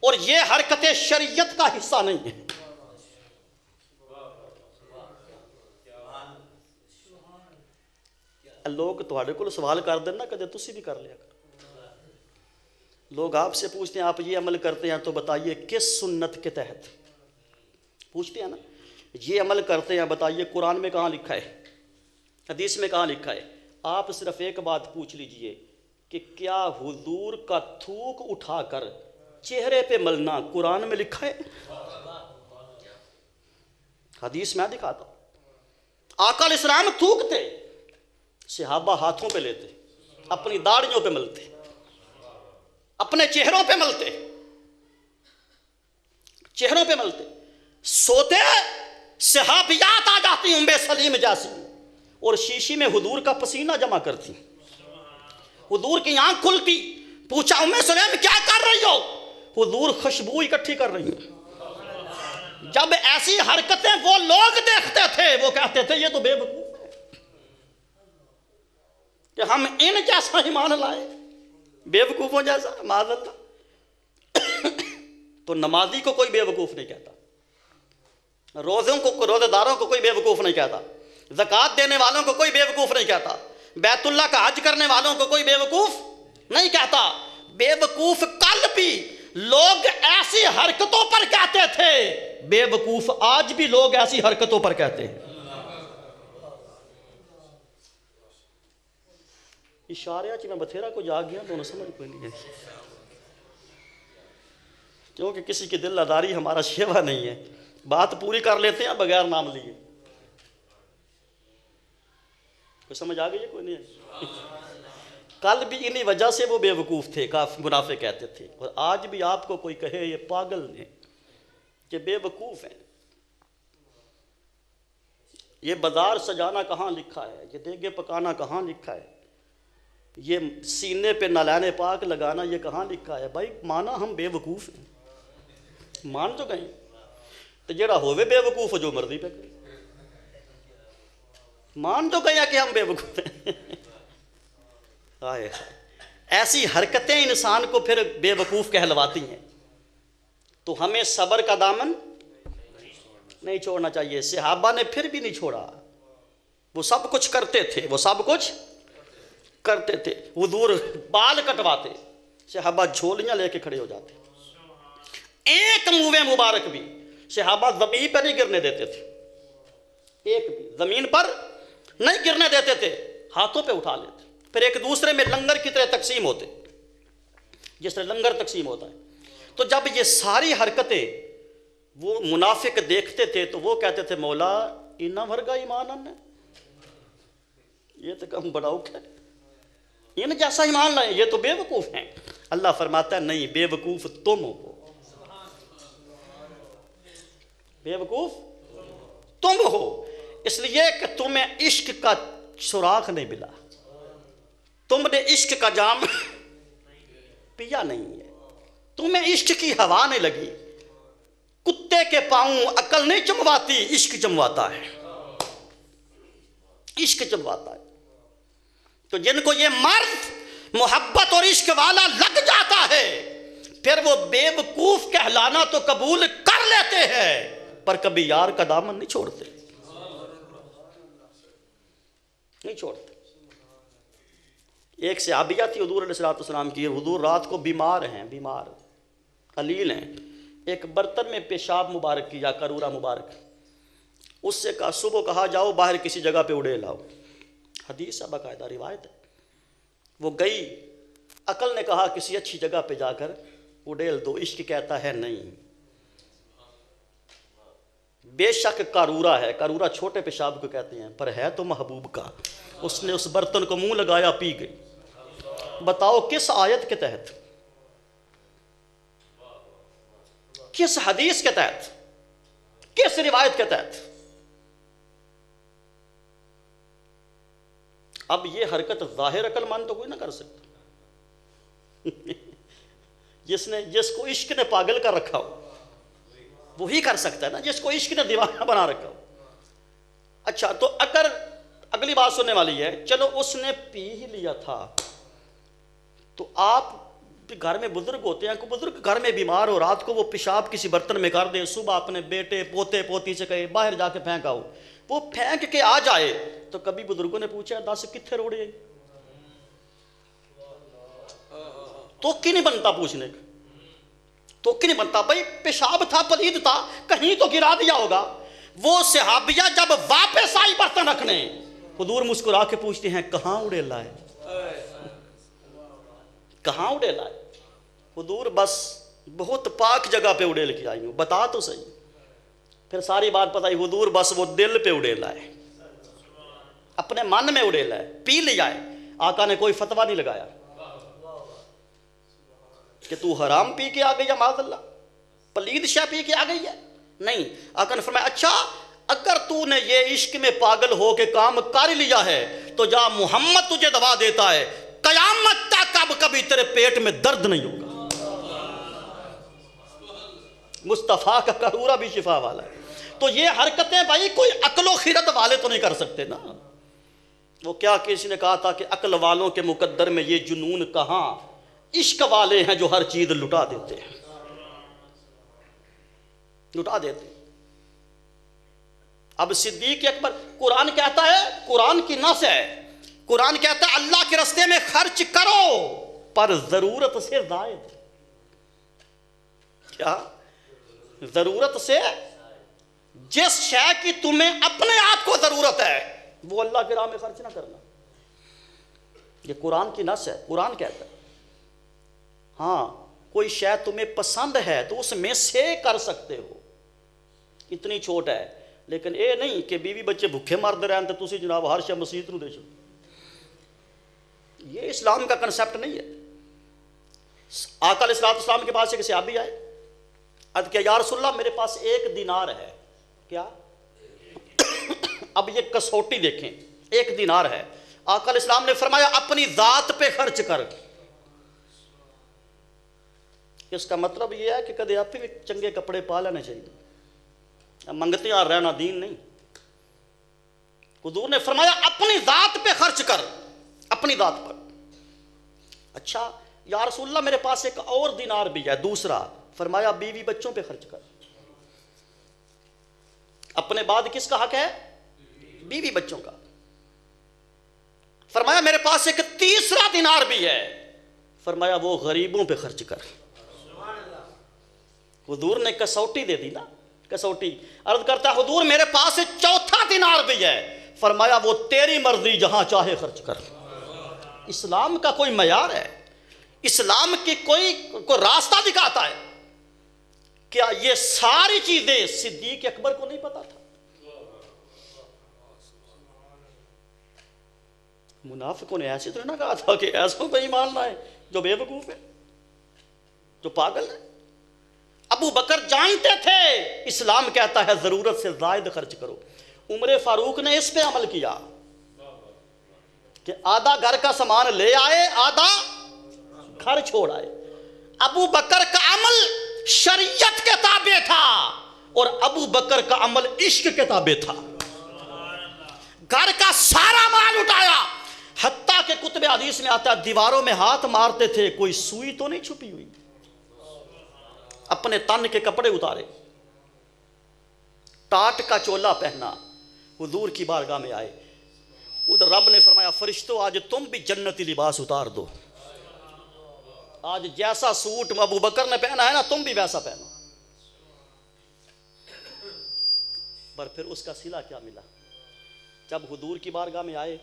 اور یہ حرکتیں شریعت کا حصہ نہیں ہیں. لوگ تھوڑے کو سوال کر دینا کدے تسی بھی کر لیا کر. لوگ آپ سے پوچھتے ہیں آپ یہ عمل کرتے ہیں تو بتائیے کس سنت کے تحت پوچھتے ہیں نا. یہ عمل کرتے ہیں بتائیے قرآن میں کہاں لکھا ہے، حدیث میں کہاں لکھا ہے؟ آپ صرف ایک بات پوچھ لیجئے کہ کیا حضور کا تھوک اٹھا کر چہرے پہ ملنا قرآن میں لکھا ہے؟ حدیث میں دکھاتا ہوں. آقا علیہ السلام تھوکتے، صحابہ ہاتھوں پہ لیتے، اپنی داڑھیوں پہ ملتے، اپنے چہروں پہ ملتے، چہروں پہ ملتے. سوتے صحابیات آ جاتی ام سلیم جیسی اور شیشی میں حضور کا پسینہ جمع کرتی. حضور کی آنکھ کھلتی، پوچھا ام سلیم کیا کر رہی ہو؟ حضور خوشبو اکٹھی کر رہی ہیں. جب ایسی حرکتیں وہ لوگ دیکھتے تھے وہ کہتے تھے یہ تو بے وقوف ہے کہ ہم ان جیسا ایمان لائے، بے وقوفوں جیسا. معاذ اللہ. تو نمازی کو کوئی بے وقوف نہیں کہتا، روزے داروں کو کوئی بے وقوف نہیں کہتا، زکوٰۃ دینے والوں کو کوئی بے وقوف نہیں کہتا، بیت اللہ کا حج کرنے والوں کو کوئی بے وقوف نہیں کہتا. بے وقوف کل بھی لوگ ایسی حرکتوں پر کہتے تھے، بے وقوف آج بھی لوگ ایسی حرکتوں پر کہتے ہیں. اشارہ میں بتھیرا کو جا گیا تو سمجھ کوئی نہیں ہے، کیونکہ کسی کی دل آزاری ہمارا شیوا نہیں ہے. بات پوری کر لیتے ہیں بغیر نام لیے. کوئی سمجھ آ گئی ہے؟ کوئی نہیں ہے. کل بھی انہی وجہ سے وہ بے وقوف تھے، منافق کہتے تھے، اور آج بھی آپ کو کوئی کہے یہ پاگل ہیں، کہ بے وقوف ہیں. یہ بازار سجانا کہاں لکھا ہے؟ یہ دیگے پکانا کہاں لکھا ہے؟ یہ سینے پہ نالین پاک لگانا یہ کہاں لکھا ہے؟ بھائی مانا ہم بے وقوف ہیں، مان تو گئے. تو جڑا ہوئے بے وقوف جو مرضی پہ کرے، مان تو گیا کہ ہم بے وقوف ہیں. ایسی حرکتیں انسان کو پھر بے وقوف کہلواتی ہیں. تو ہمیں صبر کا دامن نہیں چھوڑنا چاہیے. صحابہ نے پھر بھی نہیں چھوڑا. وہ سب کچھ کرتے تھے, وہ سب کچھ کرتے تھے. حضور بال کٹواتے, صحابہ جھولیاں لے کے کھڑے ہو جاتے. ایک منہ مبارک بھی صحابہ زمین پہ نہیں گرنے دیتے تھے, ایک بھی زمین پر نہیں گرنے دیتے تھے, ہاتھوں پہ اٹھا لیتے. پھر ایک دوسرے میں لنگر کی طرح تقسیم ہوتے, جس طرح لنگر تقسیم ہوتا ہے. تو جب یہ ساری حرکتیں وہ منافق دیکھتے تھے تو وہ کہتے تھے مولا انہاں ورگا ایمان ہے, یہ تو کم بڑاؤک ہے, ان جیسا ایمان لائیں, یہ تو بے وقوف ہیں. اللہ فرماتا ہے نہیں, بے وقوف تم ہو, بے وقوف تم ہو, اس لیے کہ تمہیں عشق کا سراغ نہیں ملا, تم نے عشق کا جام پیا نہیں ہے, تمہیں عشق کی ہوا نہیں لگی. کتے کے پاؤں عقل نہیں چمواتی, عشق چمواتا ہے, عشق چمواتا ہے. تو جن کو یہ مرد محبت اور عشق والا لگ جاتا ہے پھر وہ بے وقوف کہلانا تو قبول کر لیتے ہیں پر کبھی یار کا دامن نہیں چھوڑتے, نہیں چھوڑتے. ایک صحابیہ تھی حضور علیہ السلام کی, حضور رات کو بیمار ہیں, بیمار قلیل ہیں. ایک برتن میں پیشاب مبارک کیا, قارورہ مبارک, اس سے کہا صبح کہا جاؤ باہر کسی جگہ پہ اڑے لاؤ. حدیث ہے, باقاعدہ روایت ہے. وہ گئی, عقل نے کہا کسی اچھی جگہ پہ جا کر اڑیل دو, عشق کہتا ہے نہیں. بے شک قارورہ ہے, قارورہ چھوٹے پیشاب کو کہتے ہیں, پر ہے تو محبوب کا. اس نے اس برتن کو منہ لگایا, پی گئی. بتاؤ کس آیت کے تحت, کس حدیث کے تحت, کس روایت کے تحت؟ اب یہ حرکت ظاہر عقل مند تو کوئی نہ کر سکتا. جس کو عشق نے پاگل کر رکھا ہو وہی کر سکتا ہے نا, جس کو عشق نے دیوانہ بنا رکھا ہو. اچھا تو اگر اگلی بات سننے والی ہے, چلو اس نے پی ہی لیا تھا, تو آپ گھر میں بزرگ ہوتے ہیں, کوئی بزرگ گھر میں بیمار ہو, رات کو وہ پیشاب کسی برتن میں کر دے, صبح اپنے بیٹے پوتے پوتی سے کہے باہر جا کے پھینک آؤ, وہ پھینک کے آ جائے, تو کبھی بزرگوں نے پوچھا دس کتنے روڑے, تو کی نہیں بنتا پوچھنے کا, تو کی نہیں بنتا. بھائی پیشاب تھا, پلید تھا, کہیں تو گرا دیا ہوگا. وہ صحابیہ جب واپس آئی برتن رکھنے, حضور مسکرا کے پوچھتے ہیں کہاں اڑے لائے, کہاں اڑے لائے؟ حضور بس بہت پاک جگہ پہ اڑیل کے آئی ہوں, بتا تو صحیح. پھر ساری بات بتائی, حضور بس وہ دل پہ اڑیل آئے, اپنے من میں اڑیل ہے, پی لیا ہے. آقا نے کوئی فتویٰ نہیں لگایا کہ تو حرام پی کے آ گئی ہے, معاذ اللہ پلید شے پی کے آ گئی ہے, نہیں. آقا نے فرمایا اچھا اگر تو نے یہ عشق میں پاگل ہو کے کام کر لیا ہے تو جا محمد تجھے دوا دیتا ہے, قیامت تک اب کبھی تیرے پیٹ میں درد نہیں ہوگا. مصطفیٰ کا قارورہ بھی شفا والا ہے. تو یہ حرکتیں بھائی کوئی عقل و خیرت والے تو نہیں کر سکتے نا. وہ کیا کسی نے کہا تھا کہ عقل والوں کے مقدر میں یہ جنون کہاں, عشق والے ہیں جو ہر چیز لٹا دیتے ہیں, لٹا دیتے ہیں. اب صدیق اکبر, قرآن کہتا ہے, قرآن کی نص ہے, قرآن کہتا ہے اللہ کے راستے میں خرچ کرو پر ضرورت سے زائد. کیا ضرورت سے, جس شے کی تمہیں اپنے آپ کو ضرورت ہے وہ اللہ کے راہ میں خرچ نہ کرنا. یہ قرآن کی نص ہے, قرآن کہتا ہے. ہاں کوئی شے تمہیں پسند ہے تو اس میں سے کر سکتے ہو, اتنی چھوٹ ہے, لیکن اے نہیں کہ بیوی بچے بھوکے مردے رہن تو تسی جناب ہر شے مسیت نو دے چھو. یہ اسلام کا کنسپٹ نہیں ہے. آقا علیہ السلام کے پاس ایک صحابی آئے, عرض کیا یا رسول اللہ میرے پاس 1 دینار ہے. کیا؟ اب یہ کسوٹی دیکھیں, 1 دینار ہے. آقا علیہ السلام نے فرمایا اپنی ذات پہ خرچ کر. اس کا مطلب یہ ہے کہ کدے آپ بھی چنگے کپڑے پا لینے چاہیے, منگتے آ رہنا دین نہیں. حضور نے فرمایا اپنی ذات پہ خرچ کر, اپنی ذات پر. اچھا یا رسول اللہ میرے پاس ایک اور دینار بھی ہے, دوسرا. فرمایا بیوی بچوں پہ خرچ کر. اپنے بعد کس کا حق ہے؟ بیوی بچوں کا۔ فرمایا میرے پاس ایک تیسرا دینار بھی ہے، فرمایا وہ غریبوں پہ خرچ کر۔ حضور نے کسوٹی دے دی نا، کسوٹی۔ عرض کرتا ہے حضور میرے پاس ایک چوتھا دینار بھی ہے، فرمایا وہ تیری مرضی جہاں چاہے خرچ کر۔ اسلام کا کوئی معیار ہے؟ اسلام کی کوئی راستہ دکھاتا ہے؟ کیا یہ ساری چیزیں صدیق اکبر کو نہیں پتا تھا؟ منافقوں نے ایسے تو نہ کہا تھا کہ ایسوں پہ ایمان لائے جو بے وقوف ہے، جو پاگل ہے۔ ابو بکر جانتے تھے اسلام کہتا ہے ضرورت سے زائد خرچ کرو۔ عمر فاروق نے اس پہ عمل کیا کہ آدھا گھر کا سامان لے آئے، آدھا گھر چھوڑ آئے۔ ابو بکر کا عمل شریعت کے تابع تھا اور ابو بکر کا عمل عشق کے تابع تھا۔ گھر کا سارا مال اٹھایا، حتیٰ کہ کتب حدیث میں آتا ہے دیواروں میں ہاتھ مارتے تھے، کوئی سوئی تو نہیں چھپی ہوئی۔ اپنے تن کے کپڑے اتارے، ٹاٹ کا چولا پہنا، حضور کی بارگاہ میں آئے۔ ادھر رب نے فرمایا فرشتوں آج تم بھی جنتی لباس اتار دو، آج جیسا سوٹ ابو بکر نے پہنا ہے نا تم بھی ویسا پہنو۔ پر پھر اس کا صلہ کیا ملا؟ جب حضور کی بارگاہ میں آئے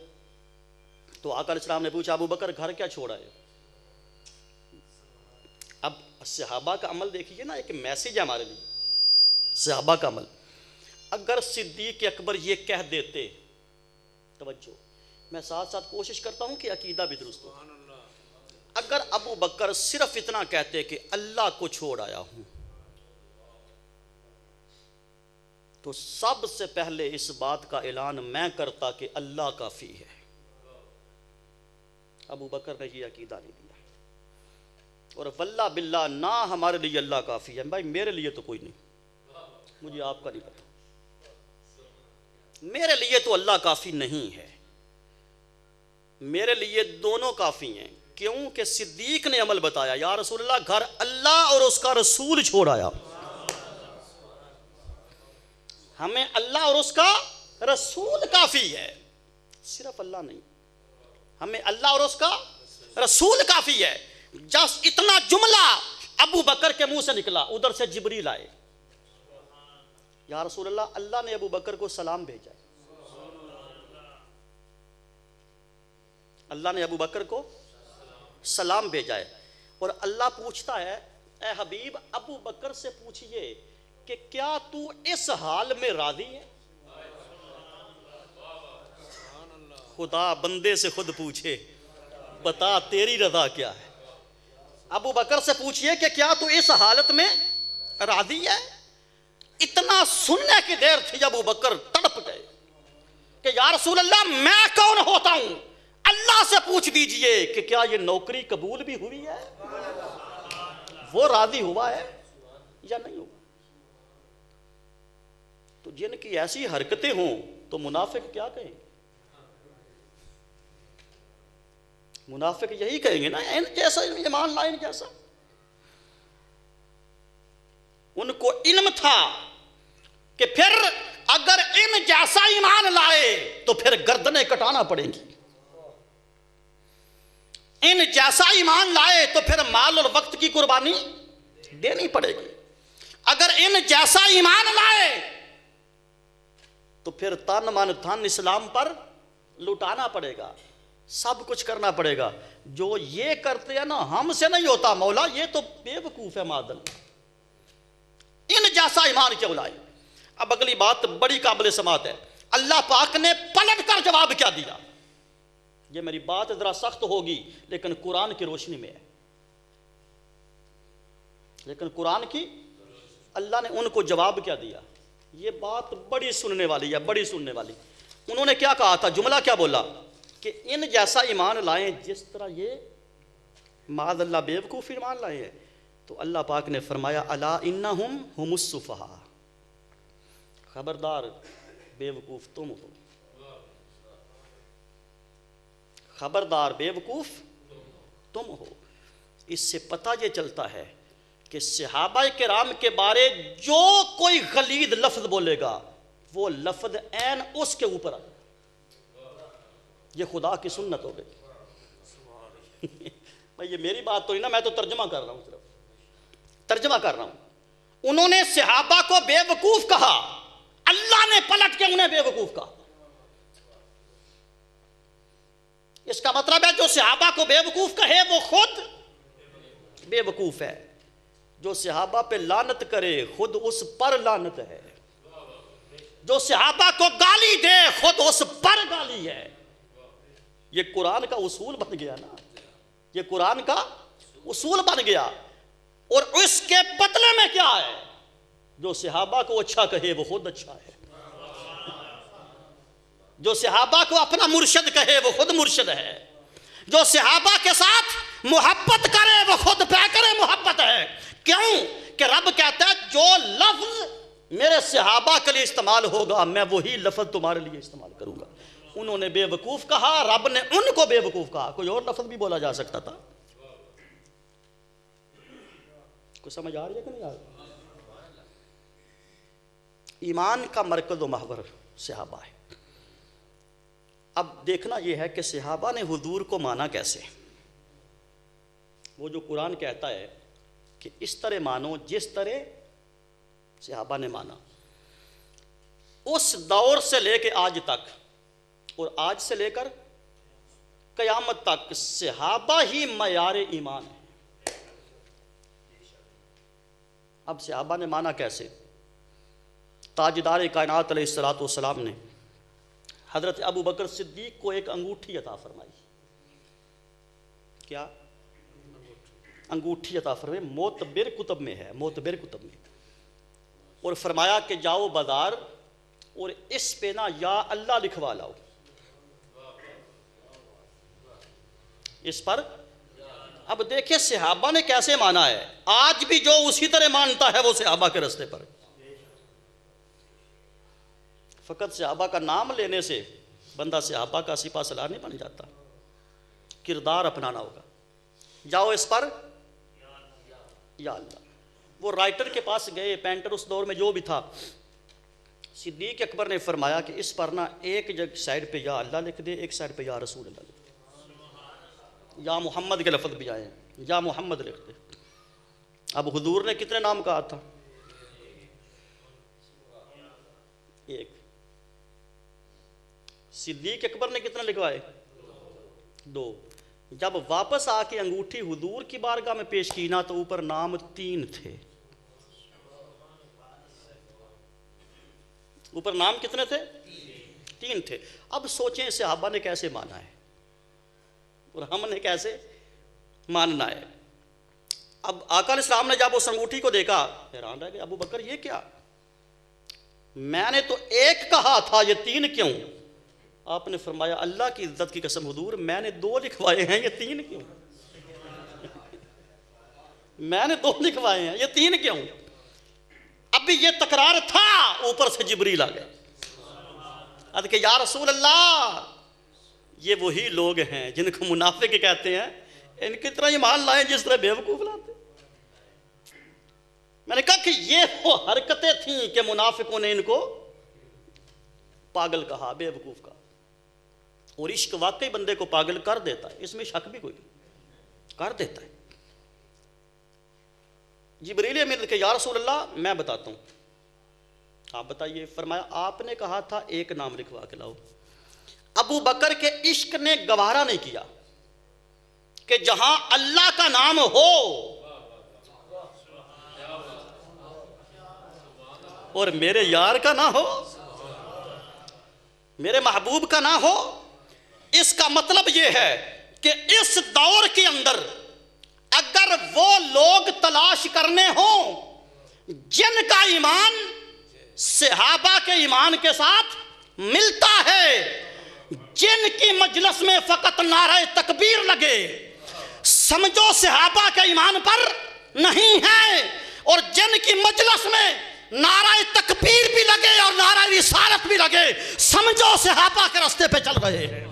تو آقا علیہ السلام نے پوچھا ابو بکر گھر کیا چھوڑا ہے؟ اب صحابہ کا عمل دیکھیے نا، ایک میسیج ہے ہمارے لیے صحابہ کا عمل۔ اگر صدیق اکبر یہ کہہ دیتے، توجہ میں ساتھ ساتھ کوشش کرتا ہوں کہ عقیدہ بھی درست ہو، اگر ابو بکر صرف اتنا کہتے کہ اللہ کو چھوڑ آیا ہوں، تو سب سے پہلے اس بات کا اعلان میں کرتا کہ اللہ کافی ہے۔ ابو بکر نے یہ عقیدہ نہیں دیا، اور واللہ باللہ نہ ہمارے لیے اللہ کافی ہے، بھائی میرے لیے تو کوئی نہیں، مجھے آپ کا نہیں پتا، میرے لیے تو اللہ کافی نہیں ہے، میرے لیے دونوں کافی ہیں۔ کیوں کہ صدیق نے عمل بتایا، یا رسول اللہ گھر اللہ اور اس کا رسول چھوڑ آیا، ہمیں اللہ اور اس کا رسول کافی ہے، صرف اللہ نہیں، ہمیں اللہ اور اس کا رسول کافی ہے۔ جس اتنا جملہ ابو بکر کے منہ سے نکلا، ادھر سے جبریل آئے، یا رسول اللہ اللہ نے ابو بکر کو سلام بھیجا ہے، اللہ نے ابو بکر کو سلام بھیجا ہے، اور اللہ پوچھتا ہے اے حبیب ابو بکر سے پوچھئے کہ کیا تو اس حال میں راضی ہے؟ خدا بندے سے خود پوچھے بتا تیری رضا کیا ہے۔ ابو بکر سے پوچھئے کہ کیا تو اس حالت میں راضی ہے؟ اتنا سننے کی دیر تھی ابو بکر تڑپ گئے کہ یا رسول اللہ میں کون ہوتا ہوں؟ اللہ سے پوچھ دیجئے کہ کیا یہ نوکری قبول بھی ہوئی ہے؟ وہ راضی ہوا ہے یا نہیں ہوا؟ تو جن کی ایسی حرکتیں ہوں تو منافق کیا کہیں گے؟ منافق یہی کہیں گے نا ان جیسا ایمان لائن جیسا۔ ان کو علم تھا کہ پھر اگر ان جیسا ایمان لائے تو پھر گردنیں کٹانا پڑیں گی، ان جیسا ایمان لائے تو پھر مال اور وقت کی قربانی دینی پڑے گی، اگر ان جیسا ایمان لائے تو پھر تن من دھن اسلام پر لٹانا پڑے گا، سب کچھ کرنا پڑے گا۔ جو یہ کرتے ہیں نا ہم سے نہیں ہوتا مولا، یہ تو بے وقوف ہے معدل، ان جیسا ایمان کیوں لائے؟ اب اگلی بات بڑی قابل سماعت ہے، اللہ پاک نے پلٹ کر جواب کیا دیا؟ یہ میری بات ذرا سخت ہوگی لیکن قرآن کی روشنی میں ہے، لیکن قرآن کی اللہ نے ان کو جواب کیا دیا؟ یہ بات بڑی سننے والی ہے، بڑی سننے والی۔ انہوں نے کیا کہا تھا؟ جملہ کیا بولا کہ ان جیسا ایمان لائیں جس طرح یہ معاذ اللہ بے وقوف ایمان لائے ہیں۔ تو اللہ پاک نے فرمایا الا انہم ہم السفہاء، خبردار بے وقوف تم ہو، خبردار بے وقوف تم ہو۔ اس سے پتہ یہ چلتا ہے کہ صحابہ کرام کے بارے جو کوئی غلیظ لفظ بولے گا وہ لفظ عین اس کے اوپر آ جائے۔ یہ خدا کی سنت ہو گئی۔ بھائی یہ میری بات تو نہیں نا، میں تو ترجمہ کر رہا ہوں، صرف ترجمہ کر رہا ہوں۔ انہوں نے صحابہ کو بے وقوف کہا، اللہ نے پلٹ کے انہیں بے وقوف کہا۔ اس کا مطلب ہے جو صحابہ کو بے وقوف کہے وہ خود بے وقوف ہے، جو صحابہ پہ لعنت کرے خود اس پر لعنت ہے، جو صحابہ کو گالی دے خود اس پر گالی ہے۔ یہ قرآن کا اصول بن گیا نا، یہ قرآن کا اصول بن گیا۔ اور اس کے بدلے میں کیا ہے؟ جو صحابہ کو اچھا کہے وہ خود اچھا ہے، جو صحابہ کو اپنا مرشد کہے وہ خود مرشد ہے، جو صحابہ کے ساتھ محبت کرے وہ خود پیکر محبت ہے۔ کیوں کہ رب کہتا ہے جو لفظ میرے صحابہ کے لیے استعمال ہوگا میں وہی لفظ تمہارے لیے استعمال کروں گا۔ انہوں نے بے وقوف کہا، رب نے ان کو بے وقوف کہا۔ کوئی اور لفظ بھی بولا جا سکتا تھا۔ کوئی سمجھ آ رہی ہے کہ نہیں آ رہی؟ ایمان کا مرکز و محور صحابہ ہے۔ اب دیکھنا یہ ہے کہ صحابہ نے حضور کو مانا کیسے۔ وہ جو قرآن کہتا ہے کہ اس طرح مانو جس طرح صحابہ نے مانا، اس دور سے لے کے آج تک اور آج سے لے کر قیامت تک صحابہ ہی معیار ایمان ہے۔ اب صحابہ نے مانا کیسے؟ تاجدار کائنات علیہ الصلوۃ والسلام نے حضرت ابو بکر صدیق کو ایک انگوٹھی عطا فرمائی۔ کیا انگوٹھی عطا فرمائی؟ معتبر کتب میں ہے، معتبر کتب میں، اور فرمایا کہ جاؤ بازار اور اس پہ نا یا اللہ لکھوا لاؤ، اس پر۔ اب دیکھیں صحابہ نے کیسے مانا ہے۔ آج بھی جو اسی طرح مانتا ہے وہ صحابہ کے رستے پر۔ فقط صحابہ کا نام لینے سے بندہ صحابہ کا سپاہ سالار نہیں بن جاتا، کردار اپنانا ہوگا۔ جاؤ اس پر یا اللہ۔ وہ رائٹر کے پاس گئے، پینٹر اس دور میں جو بھی تھا، صدیق اکبر نے فرمایا کہ اس پر نا ایک جگہ سائڈ پہ یا اللہ لکھ دے، ایک سائڈ پہ یا رسول اللہ لکھ دے، یا محمد کے لفظ بھی آئے، یا محمد لکھ دے۔ اب حضور نے کتنے نام کہا تھا؟ ایک۔ صدیق اکبر نے کتنا لکھوائے؟ دو۔ جب واپس آ کے انگوٹھی حضور کی بارگاہ میں پیش کی نا تو اوپر نام 3 تھے۔ اوپر نام کتنے تھے؟ 3 تھے۔ اب سوچیں صحابہ نے کیسے مانا ہے اور ہم نے کیسے ماننا ہے۔ اب آقا علیہ السلام نے جب اس انگوٹھی کو دیکھا حیران رہ گئے، ابو بکر یہ کیا؟ میں نے تو ایک کہا تھا، یہ 3 کیوں؟ آپ نے فرمایا اللہ کی عزت کی قسم حضور میں نے 2 لکھوائے ہیں، یہ 3 کیوں؟ میں نے 2 لکھوائے ہیں، یہ 3 کیوں؟ ابھی یہ تکرار تھا، اوپر سے جبریل آ گئے اد کہ یا رسول اللہ یہ وہی لوگ ہیں جن کو منافق کہتے ہیں، ان کی طرح ایمان لائیں جس طرح بیوقوف لاتے۔ میں نے کہا کہ یہ وہ حرکتیں تھیں کہ منافقوں نے ان کو پاگل کہا، بیوقوف کہا۔ اور عشق واقعی بندے کو پاگل کر دیتا ہے، اس میں شک بھی کوئی نہیں، کر دیتا ہے۔ جبریل امین کہ یا رسول اللہ میں بتاتا ہوں، آپ بتائیے۔ فرمایا آپ نے کہا تھا ایک نام لکھوا کے لاؤ۔ ابو بکر کے عشق نے گوارا نہیں کیا کہ جہاں اللہ کا نام ہو اور میرے یار کا نہ ہو، میرے محبوب کا نہ ہو۔ اس کا مطلب یہ ہے کہ اس دور کے اندر اگر وہ لوگ تلاش کرنے ہوں جن کا ایمان صحابہ کے ایمان کے ساتھ ملتا ہے، جن کی مجلس میں فقط نعرہ تکبیر لگے، سمجھو صحابہ کے ایمان پر نہیں ہے، اور جن کی مجلس میں نعرہ تکبیر بھی لگے اور نعرہ رسالت بھی لگے، سمجھو صحابہ کے راستے پہ چل رہے ہیں۔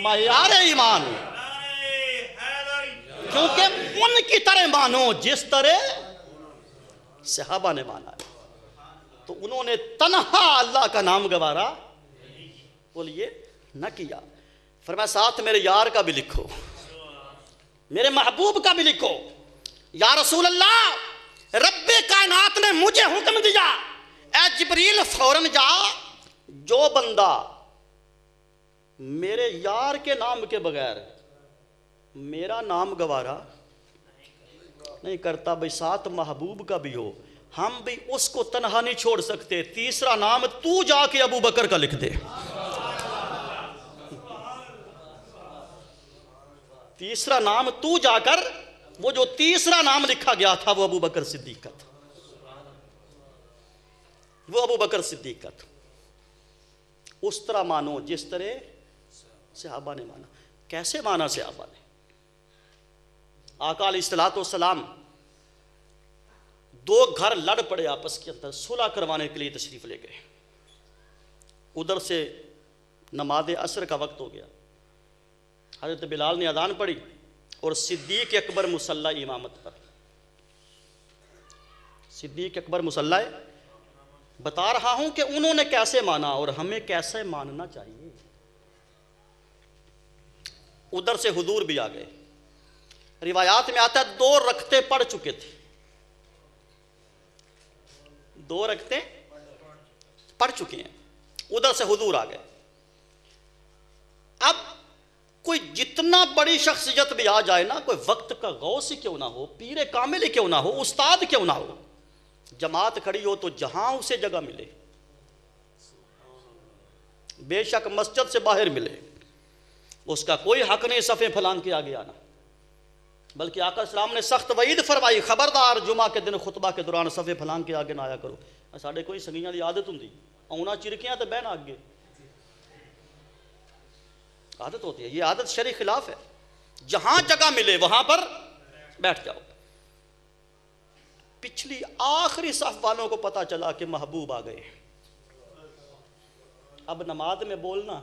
معیار ایمان کیونکہ ان کی طرح مانو جس طرح صحابہ نے مانا ہے. تو انہوں نے تنہا اللہ کا نام گوارا بولیے نہ کیا. فرمایا ساتھ میرے یار کا بھی لکھو, میرے محبوب کا بھی لکھو. یا رسول اللہ, رب کائنات نے مجھے حکم دیا, اے جبریل فوراً جا, جو بندہ میرے یار کے نام کے بغیر میرا نام گوارا نہیں کرتا, بھئی ساتھ محبوب کا بھی ہو, ہم بھی اس کو تنہا نہیں چھوڑ سکتے. تیسرا نام تو جا کے ابو بکر کا لکھ دے. تیسرا نام تو جا کر, وہ جو تیسرا نام لکھا گیا تھا وہ ابو بکر صدیق کا تھا. وہ ابو بکر صدیق کا تھا. اس طرح مانو جس طرح صحابہ نے مانا. کیسے مانا صحابہ نے؟ آقا علیہ الصلوۃ والسلام دو گھر لڑ پڑے آپس کے اندر, صلح کروانے کے لیے تشریف لے گئے. ادھر سے نماز عصر کا وقت ہو گیا, حضرت بلال نے اذان پڑھی اور صدیق اکبر مصلی امامت پر. صدیق اکبر مصلی, بتا رہا ہوں کہ انہوں نے کیسے مانا اور ہمیں کیسے ماننا چاہیے. ادھر سے حضور بھی آ گئے. روایات میں آتا ہے 2 رکعتیں پڑھ چکے تھے, 2 رکعتیں پڑھ چکے ہیں. ادھر سے حضور آ گئے. اب کوئی جتنا بڑی شخصیت بھی آ جائے نا, کوئی وقت کا غوث ہی کیوں نہ ہو, پیر کامل ہی کیوں نہ ہو, استاد کیوں نہ ہو, جماعت کھڑی ہو تو جہاں اسے جگہ ملے, بے شک مسجد سے باہر ملے, اس کا کوئی حق نہیں صفے پھلان کے آگے آنا. بلکہ آقا السلام نے سخت وعید فرمائی, خبردار جمعہ کے دن خطبہ کے دوران صفے پھلان کے آگے نہ آیا کرو. ساڑھے کوئی سنگیاں دی عادت ہوں دی, آنا چرکیاں تو بہنا آگے, عادت ہوتی ہے. یہ عادت شرع خلاف ہے. جہاں جگہ ملے وہاں پر بیٹھ جاؤ. پچھلی آخری صف والوں کو پتا چلا کہ محبوب آ گئے. اب نماز میں بولنا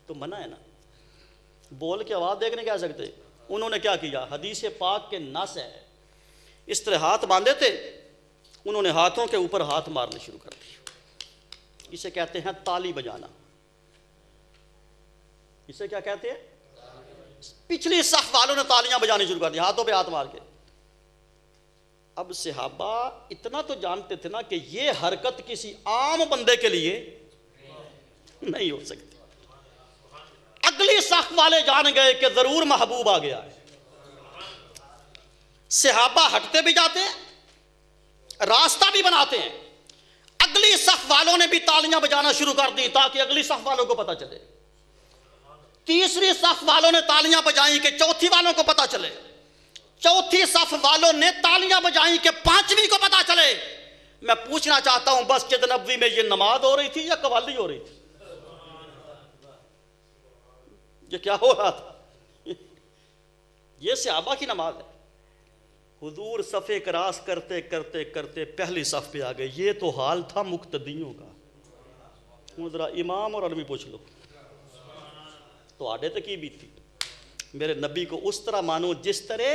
تو منع ہے نا, بول کے آواز دیکھ نہیں کہہ سکتے. انہوں نے کیا کیا, حدیث پاک کے نص ہے, اس طرح ہاتھ باندھے تھے, انہوں نے ہاتھوں کے اوپر ہاتھ مارنے شروع کر دیے. اسے کہتے ہیں تالی بجانا. اسے کیا کہتے ہیں؟ پچھلی صف والوں نے تالیاں بجانے شروع کر دی, ہاتھوں پہ ہاتھ مار کے. اب صحابہ اتنا تو جانتے تھے نا کہ یہ حرکت کسی عام بندے کے لیے نہیں ہو سکتی. اگلی صف والے جان گئے کہ ضرور محبوب آ گیا ہے. صحابہ ہٹتے بھی جاتے ہیں, راستہ بھی بناتے ہیں. اگلی صف والوں نے بھی تالیاں بجانا شروع کر دی تاکہ اگلی صف والوں کو پتا چلے. تیسری صف والوں نے تالیاں بجائیں کہ چوتھی والوں کو پتا چلے. چوتھی صف والوں نے تالیاں بجائیں کہ پانچویں کو پتا چلے. میں پوچھنا چاہتا ہوں, مسجد نبوی میں یہ نماز ہو رہی تھی یا قوالی ہو رہی تھی؟ یہ کیا ہو رہا تھا؟ یہ صحابہ کی نماز ہے. حضور صفے کراس کرتے کرتے کرتے پہلی صف پہ آ گئے. یہ تو حال تھا مقتدیوں کا. ذرا امام اور عالمی پوچھ لو تو آڈے تک کی بیتی. میرے نبی کو اس طرح مانو جس طرح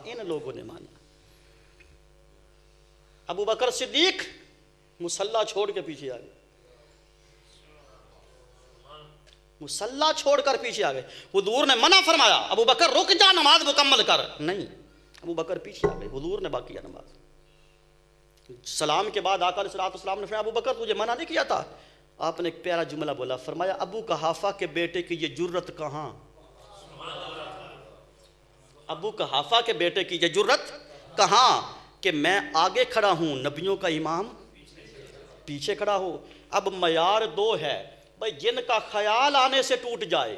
ان لوگوں نے مانا. ابو بکر صدیق مصلی چھوڑ کے پیچھے آ گئے. مصلی چھوڑ کر پیچھے آ گئے. حضور نے منع فرمایا, ابو بکر رک جا, نماز مکمل کر. نہیں, ابو بکر پیچھے آ گئے. حضور نے باقی نماز. سلام کے بعد آقا علیہ الصلوۃ والسلام نے فرمایا, ابو بکر تجھے منع نہیں کیا تھا؟ آپ نے ایک پیارا جملہ بولا, فرمایا ابو قحافہ کے بیٹے کی یہ جرت کہاں, ابو قحافہ کے بیٹے کی یہ جرت کہاں کہ میں آگے کھڑا ہوں, نبیوں کا امام پیچھے کھڑا ہو. اب معیار 2 ہے بھائی, جن کا خیال آنے سے ٹوٹ جائے,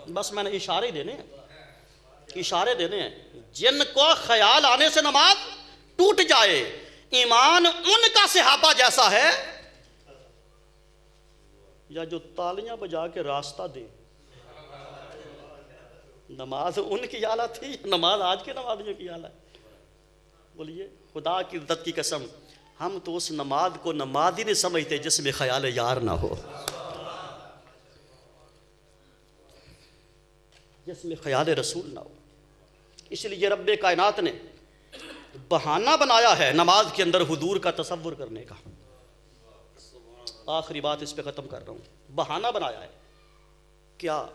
بس میں نے اشارے دینے ہیں. جن کو خیال آنے سے نماز ٹوٹ جائے, ایمان ان کا صحابہ جیسا ہے یا جو تالیاں بجا کے راستہ دے. نماز ان کی حالت تھی, نماز آج کے نمازیوں کی حالت. بولیے خدا کی عزت کی قسم, ہم تو اس نماز کو نماز ہی نہیں سمجھتے جس میں خیال یار نہ ہو. جس میں خیال رسول نہ ہو. اس لیے رب کائنات نے بہانہ بنایا ہے نماز کے اندر حضور کا تصور کرنے کا. آخری بات اس پہ ختم کر رہا ہوں. بہانہ بنایا ہے کیا؟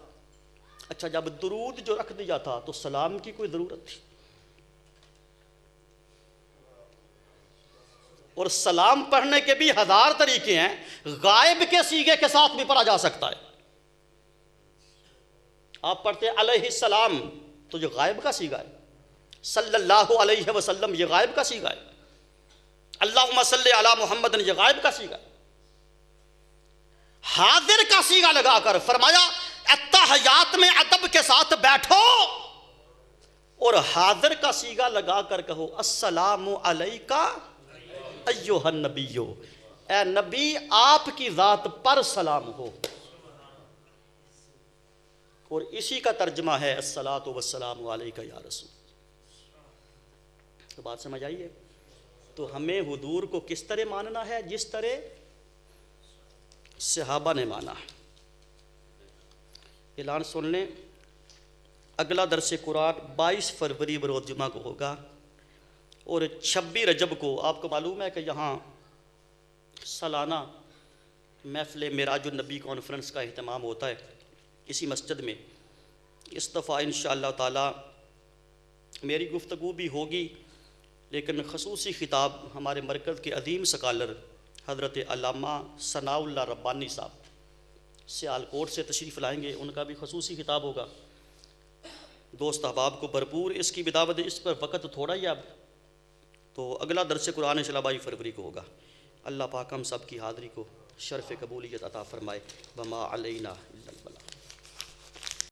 اچھا جب درود جو رکھ دیا تھا تو سلام کی کوئی ضرورت تھی؟ اور سلام پڑھنے کے بھی ہزار طریقے ہیں. غائب کے صیغے کے ساتھ بھی پڑھا جا سکتا ہے. آپ پڑھتے ہیں علیہ السلام تو یہ غائب کا صیغہ ہے. صلی اللہ علیہ وسلم یہ غائب کا صیغہ ہے. اللہم صلی علی محمد یہ غائب کا صیغہ ہے. حاضر کا صیغہ لگا کر فرمایا اتحیات میں ادب کے ساتھ بیٹھو اور حاضر کا صیغہ لگا کر کہو السلام علیکہ ایھا النبی، اے نبی آپ کی ذات پر سلام ہو. اور اسی کا ترجمہ ہے الصلاۃ والسلام علیکہ یا رسول. تو بات سمجھ آئیے؟ تو ہمیں حضور کو کس طرح ماننا ہے؟ جس طرح صحابہ نے مانا. اعلان سن لیں، اگلا درس قرآن 22 فروری بروز جمعہ کو ہوگا اور 26 رجب کو آپ کو معلوم ہے کہ یہاں سالانہ محفل معراج النبی کانفرنس کا اہتمام ہوتا ہے اسی مسجد میں. اس دفعہ انشاءاللہ تعالی میری گفتگو بھی ہوگی لیکن خصوصی خطاب ہمارے مرکز کے عظیم سکالر حضرت علامہ ثناء اللہ ربانی صاحب سیالکوٹ سے تشریف لائیں گے. ان کا بھی خصوصی خطاب ہوگا. دوست احباب کو بھرپور اس کی بدعوت ہے. اس پر وقت تھوڑا ہی اب تو اگلا درس قرآن انشاءاللہ 22 فروری کو ہوگا. اللہ پاک ہم سب کی حاضری کو شرف قبولیت عطا فرمائے. وما علینا الا البلاغ.